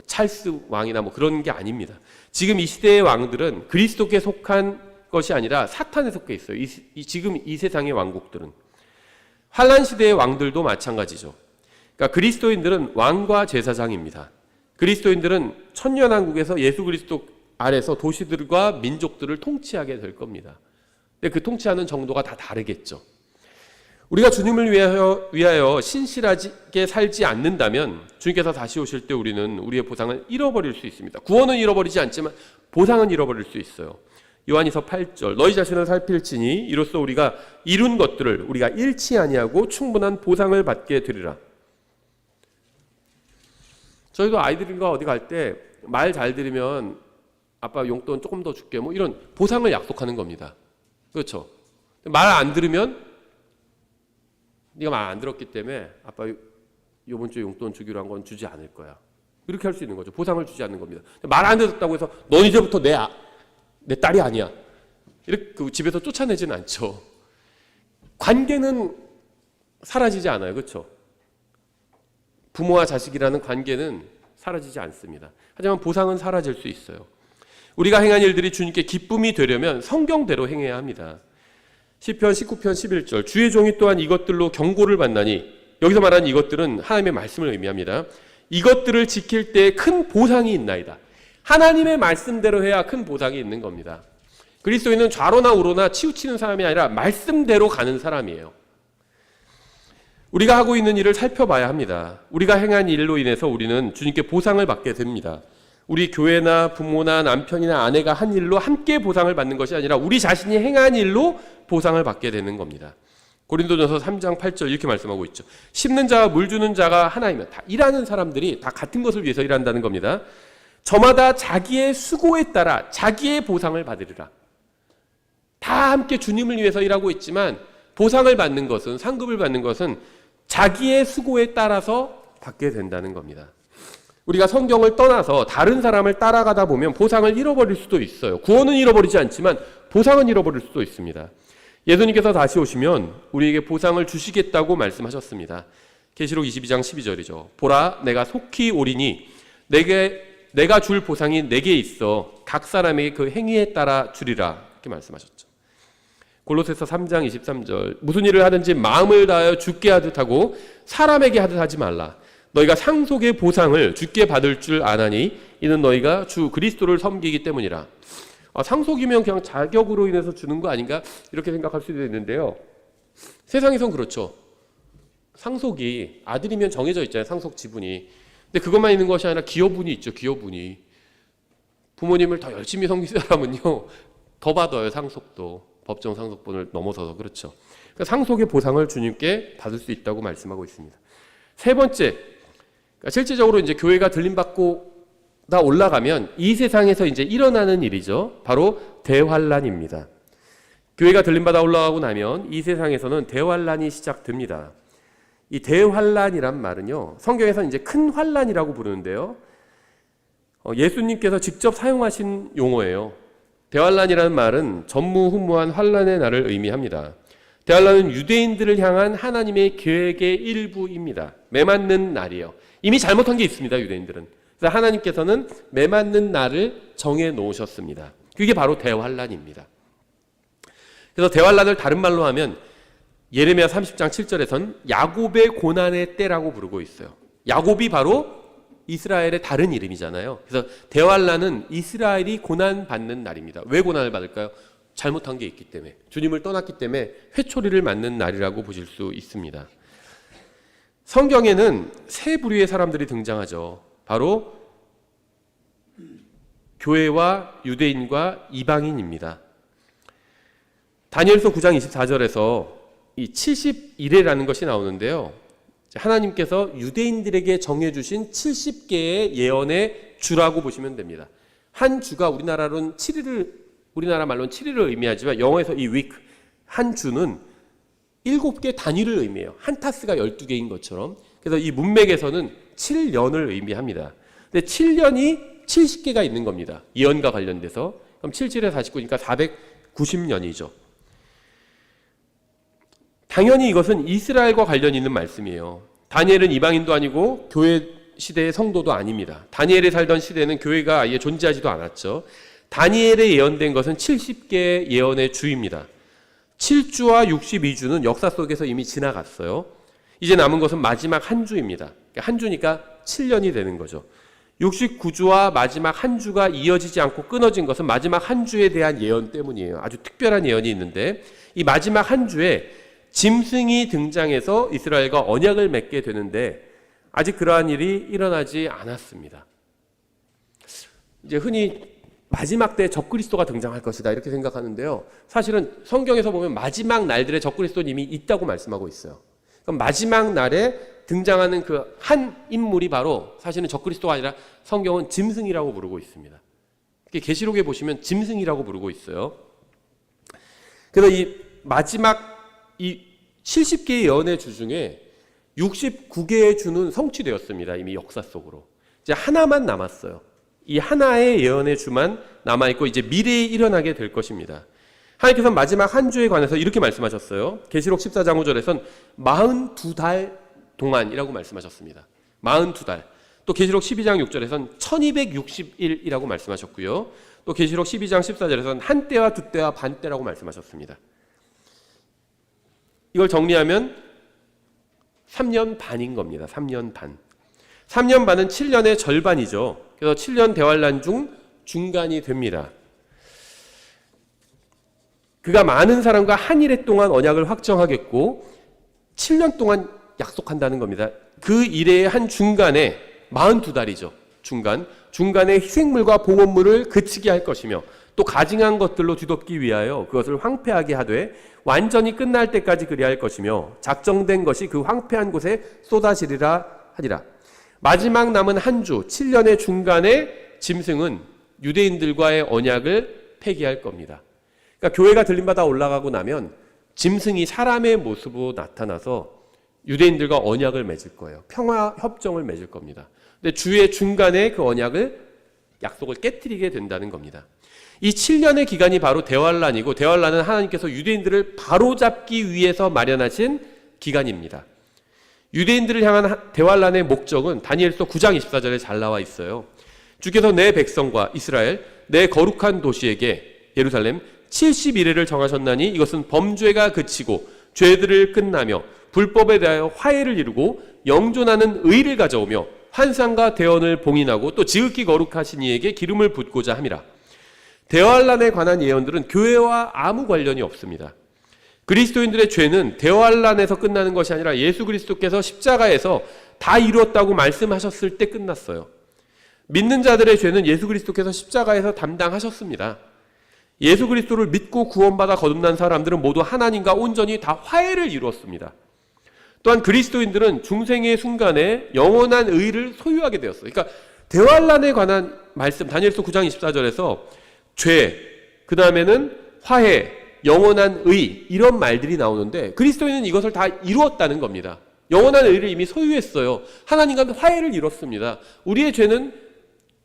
Speaker 1: 찰스 왕이나 그런 게 아닙니다. 지금 이 시대의 왕들은 그리스도께 속한 것이 아니라 사탄에 속해 있어요. 지금 이 세상의 왕국들은. 환란 시대의 왕들도 마찬가지죠. 그러니까 그리스도인들은 왕과 제사장입니다. 그리스도인들은 천년왕국에서 예수 그리스도 아래서 도시들과 민족들을 통치하게 될 겁니다. 근데 그 통치하는 정도가 다 다르겠죠. 우리가 주님을 위하여 신실하게 살지 않는다면 주님께서 다시 오실 때 우리는 우리의 보상을 잃어버릴 수 있습니다. 구원은 잃어버리지 않지만 보상은 잃어버릴 수 있어요. 요한이서 8절 너희 자신을 살필지니 이로써 우리가 이룬 것들을 우리가 잃지 아니하고 충분한 보상을 받게 되리라. 저희도 아이들과 어디 갈 때 말 잘 들으면 아빠 용돈 조금 더 줄게 이런 보상을 약속하는 겁니다. 그렇죠? 말 안 들으면 네가 말 안 들었기 때문에 아빠 이번 주에 용돈 주기로 한 건 주지 않을 거야. 이렇게 할 수 있는 거죠. 보상을 주지 않는 겁니다. 말 안 듣었다고 해서 넌 이제부터 내 딸이 아니야. 이렇게 집에서 쫓아내지는 않죠. 관계는 사라지지 않아요. 그렇죠? 부모와 자식이라는 관계는 사라지지 않습니다. 하지만 보상은 사라질 수 있어요. 우리가 행한 일들이 주님께 기쁨이 되려면 성경대로 행해야 합니다. 시편 19편 11절 주의 종이 또한 이것들로 경고를 받나니, 여기서 말하는 이것들은 하나님의 말씀을 의미합니다. 이것들을 지킬 때 큰 보상이 있나이다. 하나님의 말씀대로 해야 큰 보상이 있는 겁니다. 그리스도인은 좌로나 우로나 치우치는 사람이 아니라 말씀대로 가는 사람이에요. 우리가 하고 있는 일을 살펴봐야 합니다. 우리가 행한 일로 인해서 우리는 주님께 보상을 받게 됩니다. 우리 교회나 부모나 남편이나 아내가 한 일로 함께 보상을 받는 것이 아니라 우리 자신이 행한 일로 보상을 받게 되는 겁니다. 고린도전서 3장 8절 이렇게 말씀하고 있죠. 심는 자와 물 주는 자가 하나이며, 다 일하는 사람들이 다 같은 것을 위해서 일한다는 겁니다. 저마다 자기의 수고에 따라 자기의 보상을 받으리라. 다 함께 주님을 위해서 일하고 있지만 보상을 받는 것은, 상급을 받는 것은 자기의 수고에 따라서 받게 된다는 겁니다. 우리가 성경을 떠나서 다른 사람을 따라가다 보면 보상을 잃어버릴 수도 있어요. 구원은 잃어버리지 않지만 보상은 잃어버릴 수도 있습니다. 예수님께서 다시 오시면 우리에게 보상을 주시겠다고 말씀하셨습니다. 계시록 22장 12절이죠. 보라, 내가 속히 오리니 내가 줄 보상이 내게 있어 각 사람에게 그 행위에 따라 주리라. 이렇게 말씀하셨죠. 골로새서 3장 23절 무슨 일을 하든지 마음을 다하여 주께 하듯 하고 사람에게 하듯 하지 말라. 너희가 상속의 보상을 주께 받을 줄 아나니 이는 너희가 주 그리스도를 섬기기 때문이라. 상속이면 그냥 자격으로 인해서 주는 거 아닌가 이렇게 생각할 수도 있는데요. 세상에선 그렇죠. 상속이 아들이면 정해져 있잖아요. 상속 지분이. 근데 그것만 있는 것이 아니라 기여분이 있죠. 기여분이. 부모님을 더 열심히 섬긴 사람은요 더 받아요. 상속도. 법정 상속분을 넘어서서. 그렇죠. 그러니까 상속의 보상을 주님께 받을 수 있다고 말씀하고 있습니다. 세 번째, 그러니까 실제적으로 이제 교회가 들림받고 다 올라가면 이 세상에서 이제 일어나는 일이죠. 바로 대환란입니다. 교회가 들림받아 올라가고 나면 이 세상에서는 대환란이 시작됩니다. 이 대환란이란 말은요, 성경에서 이제 큰 환란이라고 부르는데요. 예수님께서 직접 사용하신 용어예요. 대환란이라는 말은 전무후무한 환란의 날을 의미합니다. 대환란은 유대인들을 향한 하나님의 계획의 일부입니다. 매맞는 날이에요. 이미 잘못한 게 있습니다. 유대인들은. 그래서 하나님께서는 매맞는 날을 정해 놓으셨습니다. 그게 바로 대환란입니다. 그래서 대환란을 다른 말로 하면 예레미야 30장 7절에선 야곱의 고난의 때라고 부르고 있어요. 야곱이 바로 이스라엘의 다른 이름이잖아요. 그래서 대환란은 이스라엘이 고난받는 날입니다. 왜 고난을 받을까요? 잘못한 게 있기 때문에, 주님을 떠났기 때문에 회초리를 맞는 날이라고 보실 수 있습니다. 성경에는 세 부류의 사람들이 등장하죠. 바로 교회와 유대인과 이방인입니다. 다니엘서 9장 24절에서 이 70일이라는 것이 나오는데요. 하나님께서 유대인들에게 정해주신 70개의 예언의 주라고 보시면 됩니다. 한 주가 우리나라 말로는 7일을 의미하지만 영어에서 이 week, 한 주는 7개 단위를 의미해요. 한 타스가 12개인 것처럼. 그래서 이 문맥에서는 7년을 의미합니다. 근데 7년이 70개가 있는 겁니다. 예언과 관련돼서. 그럼 77에 49니까 490년이죠. 당연히 이것은 이스라엘과 관련이 있는 말씀이에요. 다니엘은 이방인도 아니고 교회 시대의 성도도 아닙니다. 다니엘이 살던 시대는 교회가 아예 존재하지도 않았죠. 다니엘에 예언된 것은 70개의 예언의 주입니다. 7주와 62주는 역사 속에서 이미 지나갔어요. 이제 남은 것은 마지막 한 주입니다. 한 주니까 7년이 되는 거죠. 69주와 마지막 한 주가 이어지지 않고 끊어진 것은 마지막 한 주에 대한 예언 때문이에요. 아주 특별한 예언이 있는데 이 마지막 한 주에 짐승이 등장해서 이스라엘과 언약을 맺게 되는데 아직 그러한 일이 일어나지 않았습니다. 이제 흔히 마지막 때 적그리스도가 등장할 것이다 이렇게 생각하는데요. 사실은 성경에서 보면 마지막 날들의 적그리스도는 이미 있다고 말씀하고 있어요. 그럼 마지막 날에 등장하는 그 한 인물이 바로 사실은 적그리스도가 아니라 성경은 짐승이라고 부르고 있습니다. 계시록에 보시면 짐승이라고 부르고 있어요. 그래서 이 마지막 이 70개의 예언의 주 중에 69개의 주는 성취되었습니다. 이미 역사 속으로. 이제 하나만 남았어요. 이 하나의 예언의 주만 남아있고 이제 미래에 일어나게 될 것입니다. 하나님께서 마지막 한 주에 관해서 이렇게 말씀하셨어요. 계시록 14장 5절에선 42달 동안이라고 말씀하셨습니다. 42달. 또 계시록 12장 6절에서는 1260일이라고 말씀하셨고요. 또 계시록 12장 14절에서는 한 때와 두 때와 반 때라고 말씀하셨습니다. 이걸 정리하면 3년 반인 겁니다. 3년 반. 3년 반은 7년의 절반이죠. 그래서 7년 대환란 중 중간이 됩니다. 그가 많은 사람과 한 일해 동안 언약을 확정하겠고 7년 동안 약속한다는 겁니다. 그 일의 한 중간에 42달이죠. 중간에 희생물과 봉헌물을 그치게 할 것이며 또 가증한 것들로 뒤덮기 위하여 그것을 황폐하게 하되 완전히 끝날 때까지 그리할 것이며 작정된 것이 그 황폐한 곳에 쏟아지리라 하리라. 마지막 남은 한 주 7년의 중간에 짐승은 유대인들과의 언약을 폐기할 겁니다. 그러니까 교회가 들림받아 올라가고 나면 짐승이 사람의 모습으로 나타나서 유대인들과 언약을 맺을 거예요. 평화 협정을 맺을 겁니다. 근데 주의 중간에 그 약속을 깨트리게 된다는 겁니다. 이 7년의 기간이 바로 대환란이고 대환란은 하나님께서 유대인들을 바로잡기 위해서 마련하신 기간입니다. 유대인들을 향한 대환란의 목적은 다니엘서 9장 24절에 잘 나와 있어요. 주께서 내 백성과 이스라엘 내 거룩한 도시에게 예루살렘 70일을 정하셨나니 이것은 범죄가 그치고 죄들을 끝나며 불법에 대하여 화해를 이루고 영존하는 의를 가져오며 환상과 대언을 봉인하고 또 지극히 거룩하신 이에게 기름을 붓고자 함이라. 대환란에 관한 예언들은 교회와 아무 관련이 없습니다. 그리스도인들의 죄는 대환란에서 끝나는 것이 아니라 예수 그리스도께서 십자가에서 다 이루었다고 말씀하셨을 때 끝났어요. 믿는 자들의 죄는 예수 그리스도께서 십자가에서 담당하셨습니다. 예수 그리스도를 믿고 구원받아 거듭난 사람들은 모두 하나님과 온전히 다 화해를 이루었습니다. 또한 그리스도인들은 중생의 순간에 영원한 의를 소유하게 되었어요. 그러니까 대환란에 관한 말씀 다니엘서 9장 24절에서 죄, 그 다음에는 화해, 영원한 의 이런 말들이 나오는데 그리스도인은 이것을 다 이루었다는 겁니다. 영원한 의를 이미 소유했어요. 하나님과 화해를 이뤘습니다. 우리의 죄는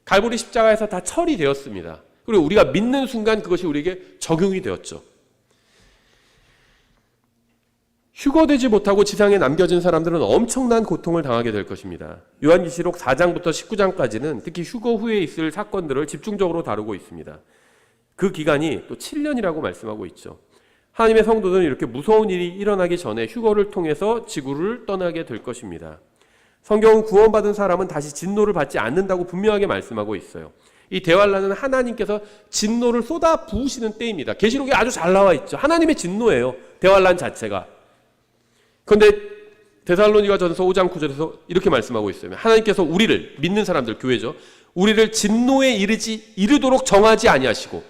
Speaker 1: 갈보리 십자가에서 다 처리되었습니다. 그리고 우리가 믿는 순간 그것이 우리에게 적용이 되었죠. 휴거되지 못하고 지상에 남겨진 사람들은 엄청난 고통을 당하게 될 것입니다. 요한계시록 4장부터 19장까지는 특히 휴거 후에 있을 사건들을 집중적으로 다루고 있습니다. 그 기간이 또 7년이라고 말씀하고 있죠. 하나님의 성도들은 이렇게 무서운 일이 일어나기 전에 휴거를 통해서 지구를 떠나게 될 것입니다. 성경은 구원받은 사람은 다시 진노를 받지 않는다고 분명하게 말씀하고 있어요. 이 대환란은 하나님께서 진노를 쏟아 부으시는 때입니다. 계시록에 아주 잘 나와 있죠. 하나님의 진노예요. 대환란 자체가. 그런데 데살로니가전서 5장 9절에서 이렇게 말씀하고 있어요. 하나님께서 우리를 믿는 사람들 교회죠. 우리를 진노에 이르도록 정하지 아니하시고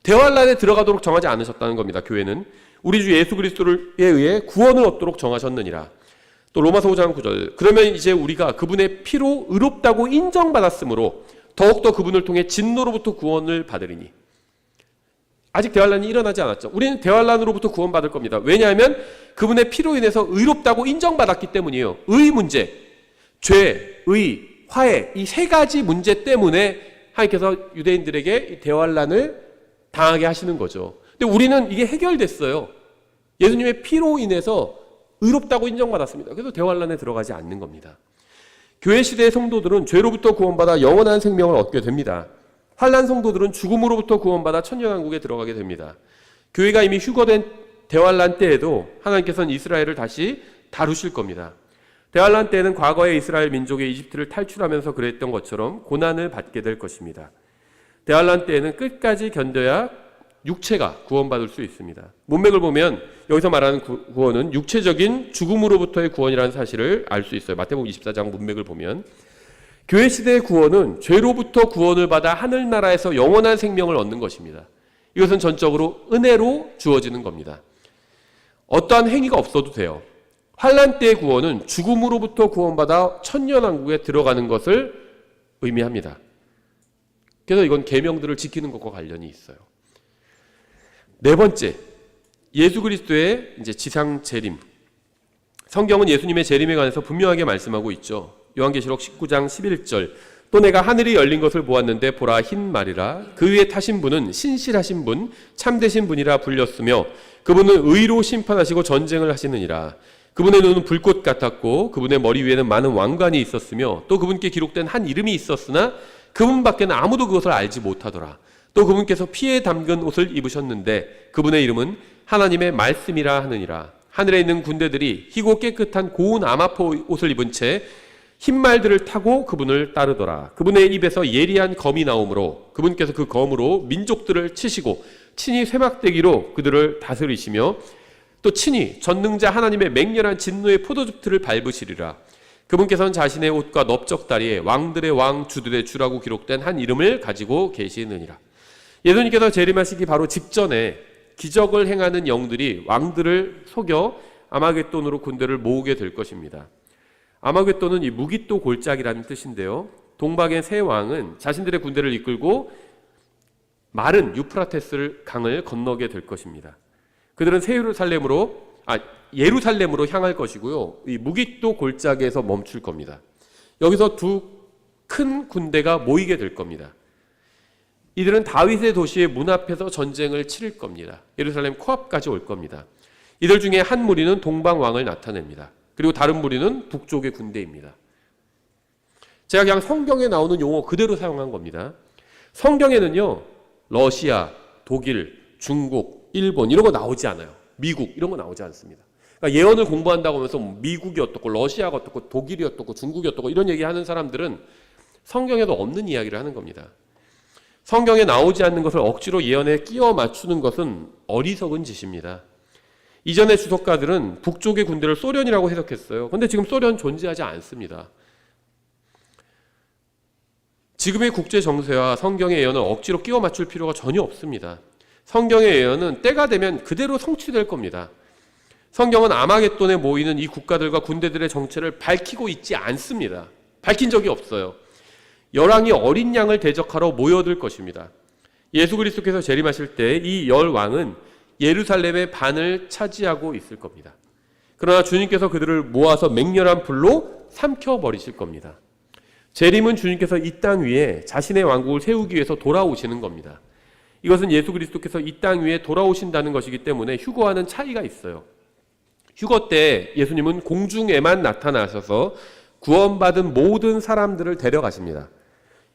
Speaker 1: 대환란에 들어가도록 정하지 않으셨다는 겁니다. 교회는 우리 주 예수 그리스도에 의해 구원을 얻도록 정하셨느니라. 또 로마서 5장 9절 그러면 이제 우리가 그분의 피로 의롭다고 인정받았으므로 더욱더 그분을 통해 진노로부터 구원을 받으리니. 아직 대환란이 일어나지 않았죠. 우리는 대환란으로부터 구원받을 겁니다. 왜냐하면 그분의 피로 인해서 의롭다고 인정받았기 때문이에요. 의 문제, 죄, 의, 화해 이 세 가지 문제 때문에 하나님께서 유대인들에게 이 대환란을 당하게 하시는 거죠. 근데 우리는 이게 해결됐어요. 예수님의 피로 인해서 의롭다고 인정받았습니다. 그래서 대환란에 들어가지 않는 겁니다. 교회 시대의 성도들은 죄로부터 구원받아 영원한 생명을 얻게 됩니다. 환란 성도들은 죽음으로부터 구원받아 천년왕국에 들어가게 됩니다. 교회가 이미 휴거된 대환란 때에도 하나님께서는 이스라엘을 다시 다루실 겁니다. 대환란 때에는 과거의 이스라엘 민족의 이집트를 탈출하면서 그랬던 것처럼 고난을 받게 될 것입니다. 대환란 때에는 끝까지 견뎌야 육체가 구원받을 수 있습니다. 문맥을 보면 여기서 말하는 구원은 육체적인 죽음으로부터의 구원이라는 사실을 알 수 있어요. 마태복음 24장 문맥을 보면 교회 시대의 구원은 죄로부터 구원을 받아 하늘나라에서 영원한 생명을 얻는 것입니다. 이것은 전적으로 은혜로 주어지는 겁니다. 어떠한 행위가 없어도 돼요. 환란 때의 구원은 죽음으로부터 구원받아 천년왕국에 들어가는 것을 의미합니다. 그래서 이건 계명들을 지키는 것과 관련이 있어요. 네 번째, 예수 그리스도의 이제 지상 재림. 성경은 예수님의 재림에 관해서 분명하게 말씀하고 있죠. 요한계시록 19장 11절 또 내가 하늘이 열린 것을 보았는데 보라 흰 말이라 그 위에 타신 분은 신실하신 분 참되신 분이라 불렸으며 그분은 의로 심판하시고 전쟁을 하시느니라. 그분의 눈은 불꽃 같았고 그분의 머리 위에는 많은 왕관이 있었으며 또 그분께 기록된 한 이름이 있었으나 그분밖에는 아무도 그것을 알지 못하더라. 또 그분께서 피에 담근 옷을 입으셨는데 그분의 이름은 하나님의 말씀이라 하느니라. 하늘에 있는 군대들이 희고 깨끗한 고운 아마포 옷을 입은 채 흰말들을 타고 그분을 따르더라. 그분의 입에서 예리한 검이 나오므로 그분께서 그 검으로 민족들을 치시고 친히 쇠막대기로 그들을 다스리시며 또 친히 전능자 하나님의 맹렬한 진노의 포도즙들을 밟으시리라. 그분께서는 자신의 옷과 넓적다리에 왕들의 왕 주들의 주라고 기록된 한 이름을 가지고 계시느니라. 예수님께서 재림하시기 바로 직전에 기적을 행하는 영들이 왕들을 속여 아마겟돈으로 군대를 모으게 될 것입니다. 아마겟돈은 이 무기또 골짜기라는 뜻인데요. 동방의 세 왕은 자신들의 군대를 이끌고 마른 유프라테스 강을 건너게 될 것입니다. 그들은 예루살렘으로 향할 것이고요. 이 무기또 골짜기에서 멈출 겁니다. 여기서 두 큰 군대가 모이게 될 겁니다. 이들은 다윗의 도시의 문 앞에서 전쟁을 치를 겁니다. 예루살렘 코앞까지 올 겁니다. 이들 중에 한 무리는 동방 왕을 나타냅니다. 그리고 다른 무리는 북쪽의 군대입니다. 제가 그냥 성경에 나오는 용어 그대로 사용한 겁니다. 성경에는요, 러시아, 독일, 중국, 일본 이런 거 나오지 않아요. 미국 이런 거 나오지 않습니다. 그러니까 예언을 공부한다고 하면서 미국이 어떻고 러시아가 어떻고 독일이 어떻고 중국이 어떻고 이런 얘기하는 사람들은 성경에도 없는 이야기를 하는 겁니다. 성경에 나오지 않는 것을 억지로 예언에 끼워 맞추는 것은 어리석은 짓입니다. 이전의 주석가들은 북쪽의 군대를 소련이라고 해석했어요. 그런데 지금 소련 존재하지 않습니다. 지금의 국제 정세와 성경의 예언을 억지로 끼워 맞출 필요가 전혀 없습니다. 성경의 예언은 때가 되면 그대로 성취될 겁니다. 성경은 아마겟돈에 모이는 이 국가들과 군대들의 정체를 밝히고 있지 않습니다. 밝힌 적이 없어요. 열왕이 어린 양을 대적하러 모여들 것입니다. 예수 그리스도께서 재림하실 때 이 열 왕은 예루살렘의 반을 차지하고 있을 겁니다. 그러나 주님께서 그들을 모아서 맹렬한 불로 삼켜버리실 겁니다. 재림은 주님께서 이 땅 위에 자신의 왕국을 세우기 위해서 돌아오시는 겁니다. 이것은 예수 그리스도께서 이 땅 위에 돌아오신다는 것이기 때문에 휴거와는 차이가 있어요. 휴거 때 예수님은 공중에만 나타나셔서 구원받은 모든 사람들을 데려가십니다.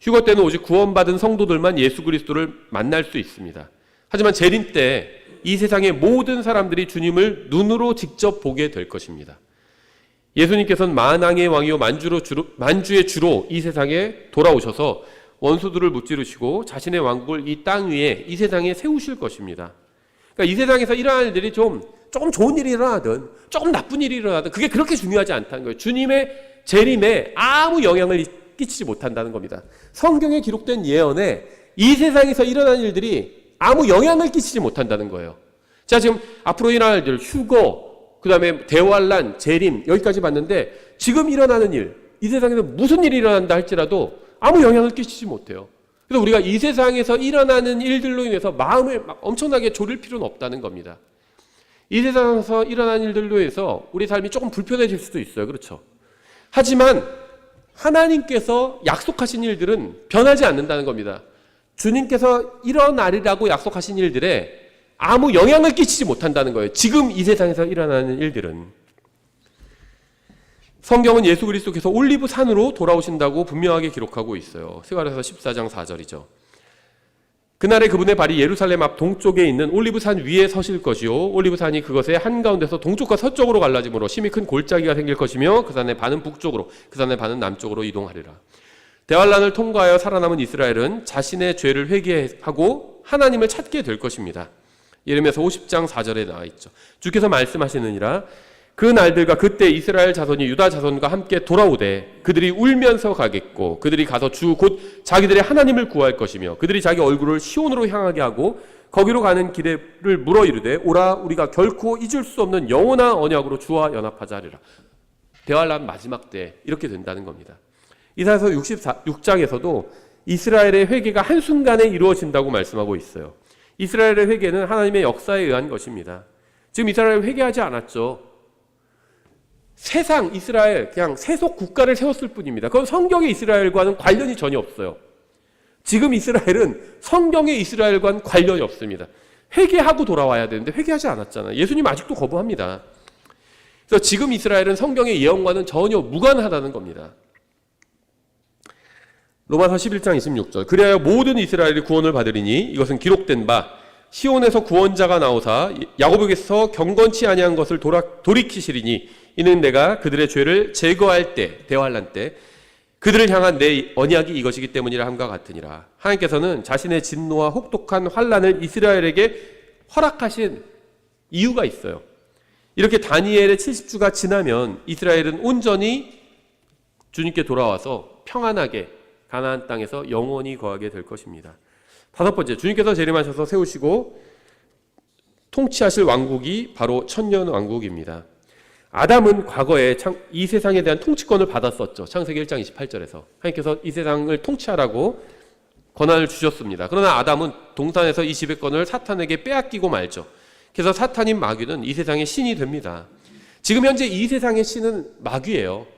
Speaker 1: 휴거 때는 오직 구원받은 성도들만 예수 그리스도를 만날 수 있습니다. 하지만 재림 때 이 세상의 모든 사람들이 주님을 눈으로 직접 보게 될 것입니다. 예수님께서는 만왕의 왕이요 만주의 주로 이 세상에 돌아오셔서 원수들을 무찌르시고 자신의 왕국을 이 땅 위에 이 세상에 세우실 것입니다. 그러니까 이 세상에서 일어나는 일들이 조금 좋은 일이 일어나든 조금 나쁜 일이 일어나든 그게 그렇게 중요하지 않다는 거예요. 주님의 재림에 아무 영향을 끼치지 못한다는 겁니다. 성경에 기록된 예언에 이 세상에서 일어나는 일들이 아무 영향을 끼치지 못한다는 거예요. 자, 지금 앞으로 일어날 일들, 휴거, 그 다음에 대환란, 재림 여기까지 봤는데 지금 일어나는 일, 이 세상에서 무슨 일이 일어난다 할지라도 아무 영향을 끼치지 못해요. 그래서 우리가 이 세상에서 일어나는 일들로 인해서 마음을 막 엄청나게 졸일 필요는 없다는 겁니다. 이 세상에서 일어나는 일들로 해서 우리 삶이 조금 불편해질 수도 있어요. 그렇죠? 하지만 하나님께서 약속하신 일들은 변하지 않는다는 겁니다. 주님께서 일어나리라고 약속하신 일들에 아무 영향을 끼치지 못한다는 거예요. 지금 이 세상에서 일어나는 일들은. 성경은 예수 그리스도께서 올리브 산으로 돌아오신다고 분명하게 기록하고 있어요. 스가랴서 14장 4절이죠. 그날에 그분의 발이 예루살렘 앞 동쪽에 있는 올리브산 위에 서실 것이요 올리브산이 그것의 한가운데서 동쪽과 서쪽으로 갈라짐으로 심히 큰 골짜기가 생길 것이며 그 산의 반은 북쪽으로 그 산의 반은 남쪽으로 이동하리라. 대환란을 통과하여 살아남은 이스라엘은 자신의 죄를 회개하고 하나님을 찾게 될 것입니다. 예레미야서 50장 4절에 나와 있죠. 주께서 말씀하시느니라 그 날들과 그때 이스라엘 자손이 유다 자손과 함께 돌아오되 그들이 울면서 가겠고 그들이 가서 주 곧 자기들의 하나님을 구할 것이며 그들이 자기 얼굴을 시온으로 향하게 하고 거기로 가는 길을 물어 이르되 오라 우리가 결코 잊을 수 없는 영원한 언약으로 주와 연합하자 하리라. 대환란 마지막 때 이렇게 된다는 겁니다. 이사야서 66장에서도 이스라엘의 회개가 한순간에 이루어진다고 말씀하고 있어요. 이스라엘의 회개는 하나님의 역사에 의한 것입니다. 지금 이스라엘 회개하지 않았죠. 세상 이스라엘 그냥 세속 국가를 세웠을 뿐입니다. 그건 성경의 이스라엘과는 관련이 전혀 없어요. 지금 이스라엘은 성경의 이스라엘과는 관련이 없습니다. 회개하고 돌아와야 되는데 회개하지 않았잖아요. 예수님 아직도 거부합니다. 그래서 지금 이스라엘은 성경의 예언과는 전혀 무관하다는 겁니다. 로마서 11장 26절 그리하여 모든 이스라엘이 구원을 받으리니 이것은 기록된 바 시온에서 구원자가 나오사 야곱에게서 경건치 아니한 것을 돌이키시리니 이는 내가 그들의 죄를 제거할 때 대환란 때 그들을 향한 내 언약이 이것이기 때문이라 함과 같으니라. 하나님께서는 자신의 진노와 혹독한 환란을 이스라엘에게 허락하신 이유가 있어요. 이렇게 다니엘의 70주가 지나면 이스라엘은 온전히 주님께 돌아와서 평안하게 가나안 땅에서 영원히 거하게 될 것입니다. 다섯 번째, 주님께서 재림하셔서 세우시고 통치하실 왕국이 바로 천년 왕국입니다. 아담은 과거에 이 세상에 대한 통치권을 받았었죠. 창세기 1장 28절에서 하나님께서 이 세상을 통치하라고 권한을 주셨습니다. 그러나 아담은 동산에서 이 지배권을 사탄에게 빼앗기고 말죠. 그래서 사탄인 마귀는 이 세상의 신이 됩니다. 지금 현재 이 세상의 신은 마귀예요.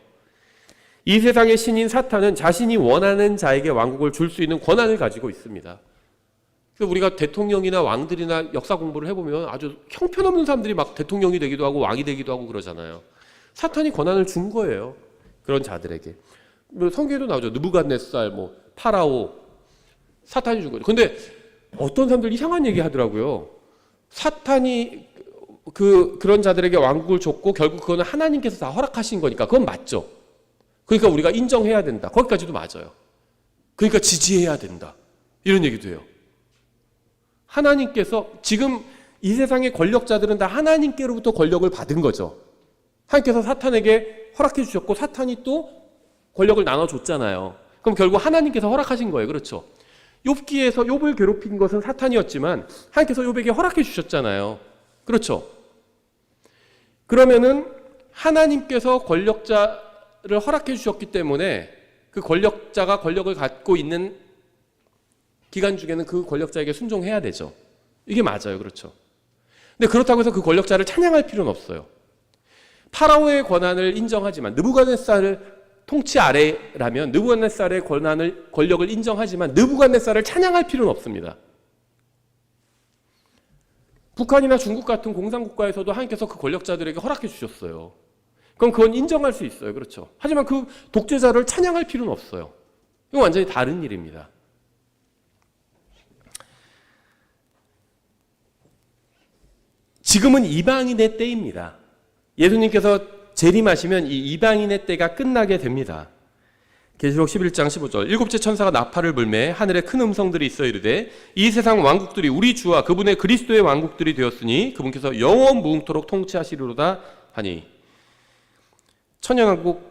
Speaker 1: 이 세상의 신인 사탄은 자신이 원하는 자에게 왕국을 줄 수 있는 권한을 가지고 있습니다. 그래서 우리가 대통령이나 왕들이나 역사 공부를 해보면 아주 형편없는 사람들이 막 대통령이 되기도 하고 왕이 되기도 하고 그러잖아요. 사탄이 권한을 준 거예요. 그런 자들에게. 성경에도 나오죠. 느부갓네살, 파라오, 사탄이 준 거죠. 근데 어떤 사람들 이상한 얘기 하더라고요. 사탄이 그런 자들에게 왕국을 줬고 결국 그거는 하나님께서 다 허락하신 거니까 그건 맞죠. 그러니까 우리가 인정해야 된다. 거기까지도 맞아요. 그러니까 지지해야 된다. 이런 얘기도 해요. 하나님께서 지금 이 세상의 권력자들은 다 하나님께로부터 권력을 받은 거죠. 하나님께서 사탄에게 허락해 주셨고 사탄이 또 권력을 나눠줬잖아요. 그럼 결국 하나님께서 허락하신 거예요. 그렇죠? 욥기에서 욥을 괴롭힌 것은 사탄이었지만 하나님께서 욥에게 허락해 주셨잖아요. 그렇죠? 그러면은 하나님께서 권력자를 허락해 주셨기 때문에 그 권력자가 권력을 갖고 있는 기간 중에는 그 권력자에게 순종해야 되죠. 이게 맞아요. 그렇죠? 근데 그렇다고 해서 그 권력자를 찬양할 필요는 없어요. 파라오의 권한을 인정하지만 느부갓네살을 통치 아래라면 느부갓네살의 권력을 인정하지만 느부갓네살을 찬양할 필요는 없습니다. 북한이나 중국 같은 공산국가에서도 하나님께서 그 권력자들에게 허락해 주셨어요. 그럼 그건 인정할 수 있어요. 그렇죠? 하지만 그 독재자를 찬양할 필요는 없어요. 이건 완전히 다른 일입니다. 지금은 이방인의 때입니다. 예수님께서 재림하시면 이 이방인의 때가 끝나게 됩니다. 계시록 11장 15절 일곱째 천사가 나팔을 불매 하늘에 큰 음성들이 있어 이르되 이 세상 왕국들이 우리 주와 그분의 그리스도의 왕국들이 되었으니 그분께서 영원 무궁토록 통치하시리로다 하니 천년왕국을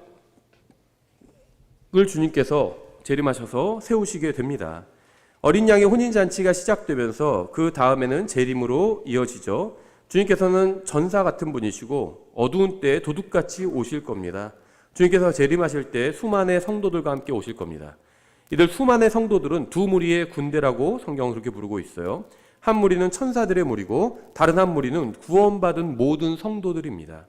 Speaker 1: 주님께서 재림하셔서 세우시게 됩니다. 어린 양의 혼인잔치가 시작되면서 그 다음에는 재림으로 이어지죠. 주님께서는 전사 같은 분이시고 어두운 때에 도둑같이 오실 겁니다. 주님께서 재림하실 때 수만의 성도들과 함께 오실 겁니다. 이들 수만의 성도들은 두 무리의 군대라고 성경은 그렇게 부르고 있어요. 한 무리는 천사들의 무리고 다른 한 무리는 구원받은 모든 성도들입니다.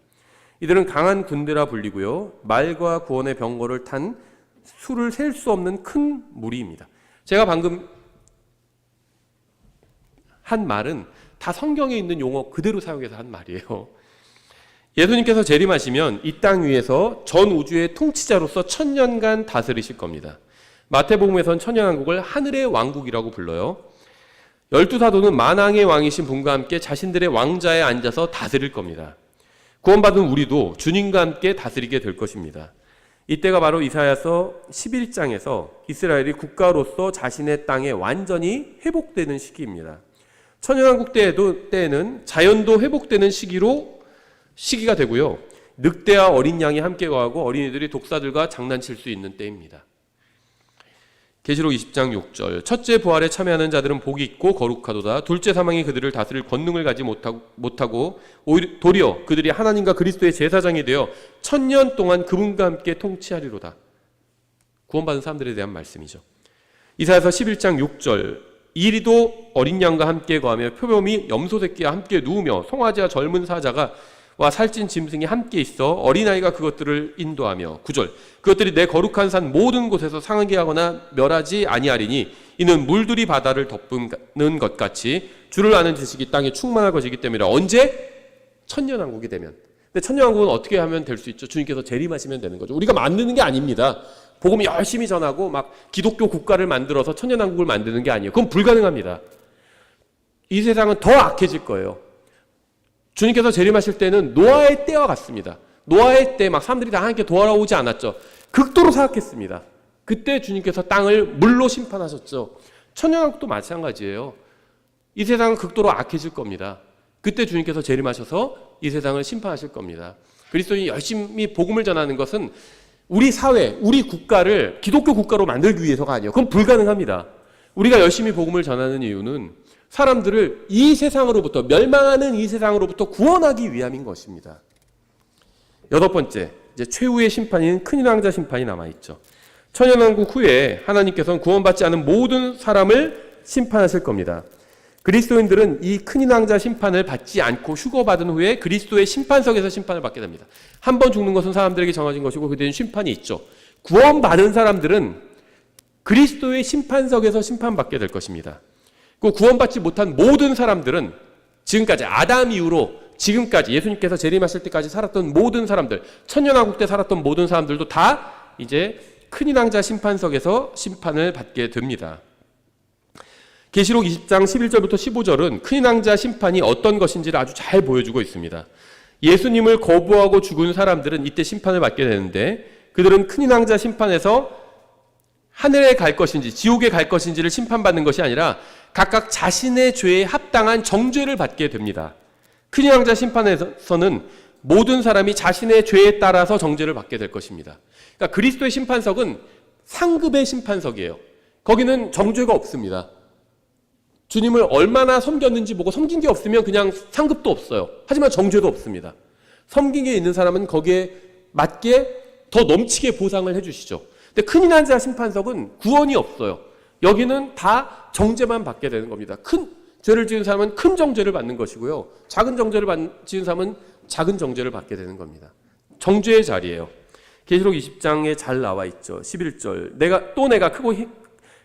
Speaker 1: 이들은 강한 군대라 불리고요. 말과 구원의 병거를 탄 수를 셀 수 없는 큰 무리입니다. 제가 방금 한 말은 다 성경에 있는 용어 그대로 사용해서 한 말이에요. 예수님께서 재림하시면 이 땅 위에서 전 우주의 통치자로서 천년간 다스리실 겁니다. 마태복음에서는 천년왕국을 하늘의 왕국이라고 불러요. 12사도는 만왕의 왕이신 분과 함께 자신들의 왕자에 앉아서 다스릴 겁니다. 구원받은 우리도 주님과 함께 다스리게 될 것입니다. 이때가 바로 이사야서 11장에서 이스라엘이 국가로서 자신의 땅에 완전히 회복되는 시기입니다. 천년왕국 때에는 자연도 회복되는 시기가 되고요. 늑대와 어린 양이 함께 거하고 어린이들이 독사들과 장난칠 수 있는 때입니다. 계시록 20장 6절 첫째 부활에 참여하는 자들은 복이 있고 거룩하도다. 둘째 사망이 그들을 다스릴 권능을 가지 못하고 도리어 그들이 하나님과 그리스도의 제사장이 되어 천년 동안 그분과 함께 통치하리로다. 구원받은 사람들에 대한 말씀이죠. 이사야서 11장 6절 이리도 어린 양과 함께 거하며 표범이 염소 새끼와 함께 누우며 송아지와 젊은 사자가 와 살찐 짐승이 함께 있어 어린아이가 그것들을 인도하며 9절 그것들이 내 거룩한 산 모든 곳에서 상하게 하거나 멸하지 아니하리니 이는 물들이 바다를 덮는 것 같이 주를 아는 지식이 땅에 충만할 것이기 때문이라. 언제? 천년왕국이 되면. 근데 천년왕국은 어떻게 하면 될 수 있죠? 주님께서 재림하시면 되는 거죠. 우리가 만드는 게 아닙니다. 복음 열심히 전하고 막 기독교 국가를 만들어서 천년왕국을 만드는 게 아니에요. 그건 불가능합니다. 이 세상은 더 악해질 거예요. 주님께서 재림하실 때는 노아의 때와 같습니다. 노아의 때 막 사람들이 다 함께 돌아오지 않았죠. 극도로 사악했습니다. 그때 주님께서 땅을 물로 심판하셨죠. 천년왕국도 마찬가지예요. 이 세상은 극도로 악해질 겁니다. 그때 주님께서 재림하셔서 이 세상을 심판하실 겁니다. 그리스도인이 열심히 복음을 전하는 것은 우리 사회, 우리 국가를 기독교 국가로 만들기 위해서가 아니에요. 그건 불가능합니다. 우리가 열심히 복음을 전하는 이유는 사람들을 이 세상으로부터, 멸망하는 이 세상으로부터 구원하기 위함인 것입니다. 여덟 번째, 이제 최후의 심판인 큰인왕자 심판이 남아있죠. 천년왕국 후에 하나님께서는 구원받지 않은 모든 사람을 심판하실 겁니다. 그리스도인들은 이 큰인왕자 심판을 받지 않고 휴거받은 후에 그리스도의 심판석에서 심판을 받게 됩니다. 한 번 죽는 것은 사람들에게 정해진 것이고 그 뒤에는 심판이 있죠. 구원받은 사람들은 그리스도의 심판석에서 심판받게 될 것입니다. 그 구원받지 못한 모든 사람들은 지금까지 아담 이후로 지금까지 예수님께서 재림하실 때까지 살았던 모든 사람들, 천년왕국 때 살았던 모든 사람들도 다 이제 큰인왕자 심판석에서 심판을 받게 됩니다. 계시록 20장 11절부터 15절은 큰인왕자 심판이 어떤 것인지를 아주 잘 보여주고 있습니다. 예수님을 거부하고 죽은 사람들은 이때 심판을 받게 되는데 그들은 큰인왕자 심판에서 하늘에 갈 것인지 지옥에 갈 것인지를 심판받는 것이 아니라 각각 자신의 죄에 합당한 정죄를 받게 됩니다. 큰인왕자 심판에서는 모든 사람이 자신의 죄에 따라서 정죄를 받게 될 것입니다. 그러니까 그리스도의 심판석은 상급의 심판석이에요. 거기는 정죄가 없습니다. 주님을 얼마나 섬겼는지 보고 섬긴 게 없으면 그냥 상급도 없어요. 하지만 정죄도 없습니다. 섬긴 게 있는 사람은 거기에 맞게 더 넘치게 보상을 해주시죠. 근데 큰인왕자 심판석은 구원이 없어요. 여기는 다 정죄만 받게 되는 겁니다. 큰 죄를 지은 사람은 큰 정죄를 받는 것이고요. 작은 정죄를 지은 사람은 작은 정죄를 받게 되는 겁니다. 정죄의 자리예요. 계시록 20장에 잘 나와 있죠. 11절. 내가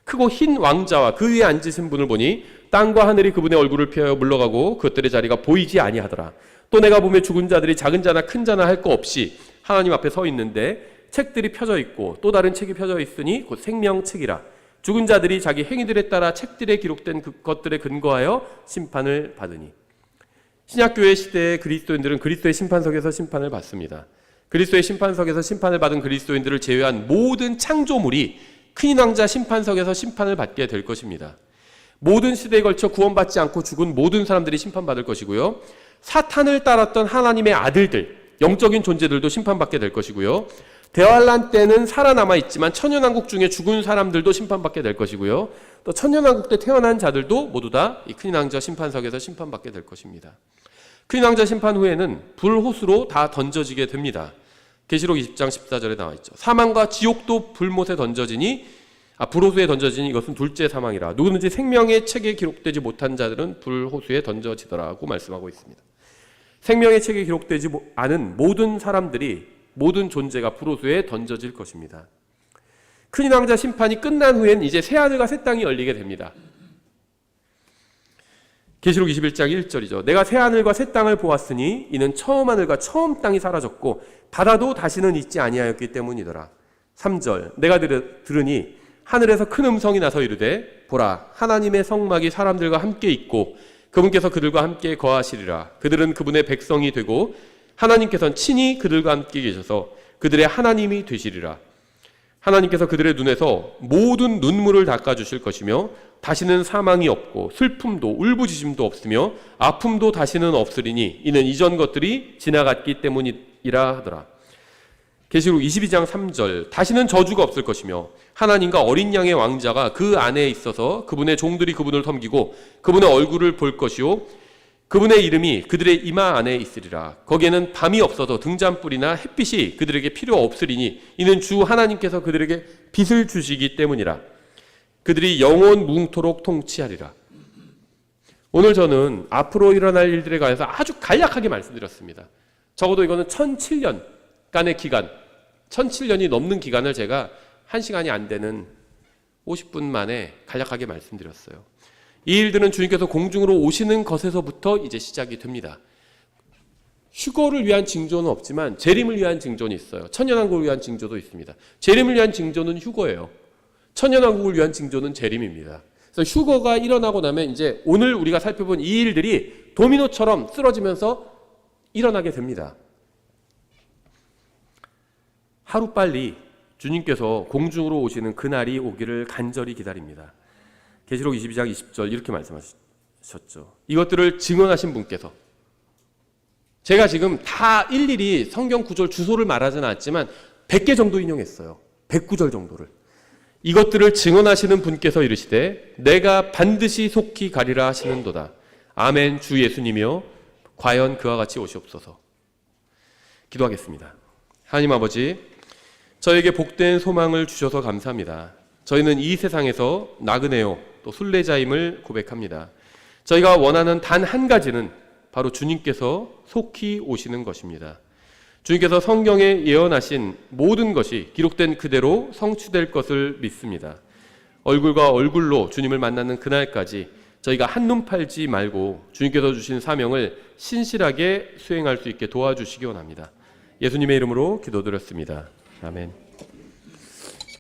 Speaker 1: 크고 흰 왕자와 그 위에 앉으신 분을 보니 땅과 하늘이 그분의 얼굴을 피하여 물러가고 그것들의 자리가 보이지 아니하더라. 또 내가 보며 죽은 자들이 작은 자나 큰 자나 할 거 없이 하나님 앞에 서 있는데 책들이 펴져 있고 또 다른 책이 펴져 있으니 곧 생명책이라. 죽은 자들이 자기 행위들에 따라 책들에 기록된 것들에 근거하여 심판을 받으니. 신약교회 시대의 그리스도인들은 그리스도의 심판석에서 심판을 받습니다. 그리스도의 심판석에서 심판을 받은 그리스도인들을 제외한 모든 창조물이 큰인왕자 심판석에서 심판을 받게 될 것입니다. 모든 시대에 걸쳐 구원받지 않고 죽은 모든 사람들이 심판받을 것이고요. 사탄을 따랐던 하나님의 아들들, 영적인 존재들도 심판받게 될 것이고요. 대환란 때는 살아남아 있지만 천년왕국 중에 죽은 사람들도 심판받게 될 것이고요. 또 천년왕국 때 태어난 자들도 모두 다 이 큰인왕자 심판석에서 심판받게 될 것입니다. 큰인왕자 심판 후에는 불호수로 다 던져지게 됩니다. 계시록 20장 14절에 나와 있죠. 사망과 지옥도 불못에 던져지니 불호수에 던져지니 이것은 둘째 사망이라. 누구든지 생명의 책에 기록되지 못한 자들은 불호수에 던져지더라고 말씀하고 있습니다. 생명의 책에 기록되지 않은 모든 사람들이 모든 존재가 불호수에 던져질 것입니다. 큰인왕자 심판이 끝난 후엔 이제 새하늘과 새 땅이 열리게 됩니다. 계시록 21장 1절이죠. 내가 새하늘과 새 땅을 보았으니 이는 처음 하늘과 처음 땅이 사라졌고 바다도 다시는 있지 아니하였기 때문이더라. 3절 내가 들으니 하늘에서 큰 음성이 나서 이르되 보라 하나님의 성막이 사람들과 함께 있고 그분께서 그들과 함께 거하시리라. 그들은 그분의 백성이 되고 하나님께서는 친히 그들과 함께 계셔서 그들의 하나님이 되시리라. 하나님께서 그들의 눈에서 모든 눈물을 닦아주실 것이며 다시는 사망이 없고 슬픔도 울부짖음도 없으며 아픔도 다시는 없으리니 이는 이전 것들이 지나갔기 때문이라 하더라. 계시록 22장 3절 다시는 저주가 없을 것이며 하나님과 어린 양의 왕자가 그 안에 있어서 그분의 종들이 그분을 섬기고 그분의 얼굴을 볼 것이요 그분의 이름이 그들의 이마 안에 있으리라. 거기에는 밤이 없어서 등잔불이나 햇빛이 그들에게 필요 없으리니 이는 주 하나님께서 그들에게 빛을 주시기 때문이라. 그들이 영원 무궁토록 통치하리라. 오늘 저는 앞으로 일어날 일들에 관해서 아주 간략하게 말씀드렸습니다. 적어도 이거는 1007년간의 기간, 1007년이 넘는 기간을 제가 1시간이 안 되는 50분 만에 간략하게 말씀드렸어요. 이 일들은 주님께서 공중으로 오시는 것에서부터 이제 시작이 됩니다. 휴거를 위한 징조는 없지만 재림을 위한 징조는 있어요. 천년왕국을 위한 징조도 있습니다. 재림을 위한 징조는 휴거예요. 천년왕국을 위한 징조는 재림입니다. 그래서 휴거가 일어나고 나면 이제 오늘 우리가 살펴본 이 일들이 도미노처럼 쓰러지면서 일어나게 됩니다. 하루빨리 주님께서 공중으로 오시는 그날이 오기를 간절히 기다립니다. 계시록 22장 20절 이렇게 말씀하셨죠. 이것들을 증언하신 분께서, 제가 지금 다 일일이 성경 구절 주소를 말하지는 않았지만 100개 정도 인용했어요. 109절 정도를. 이것들을 증언하시는 분께서 이르시되 내가 반드시 속히 가리라 하시는도다. 아멘. 주 예수님이여 과연 그와 같이 오시옵소서. 기도하겠습니다. 하나님 아버지, 저에게 복된 소망을 주셔서 감사합니다. 저희는 이 세상에서 나그네요 또 순례자임을 고백합니다. 저희가 원하는 단 한 가지는 바로 주님께서 속히 오시는 것입니다. 주님께서 성경에 예언하신 모든 것이 기록된 그대로 성취될 것을 믿습니다. 얼굴과 얼굴로 주님을 만나는 그날까지 저희가 한눈 팔지 말고 주님께서 주신 사명을 신실하게 수행할 수 있게 도와주시기 원합니다. 예수님의 이름으로 기도드렸습니다. 아멘.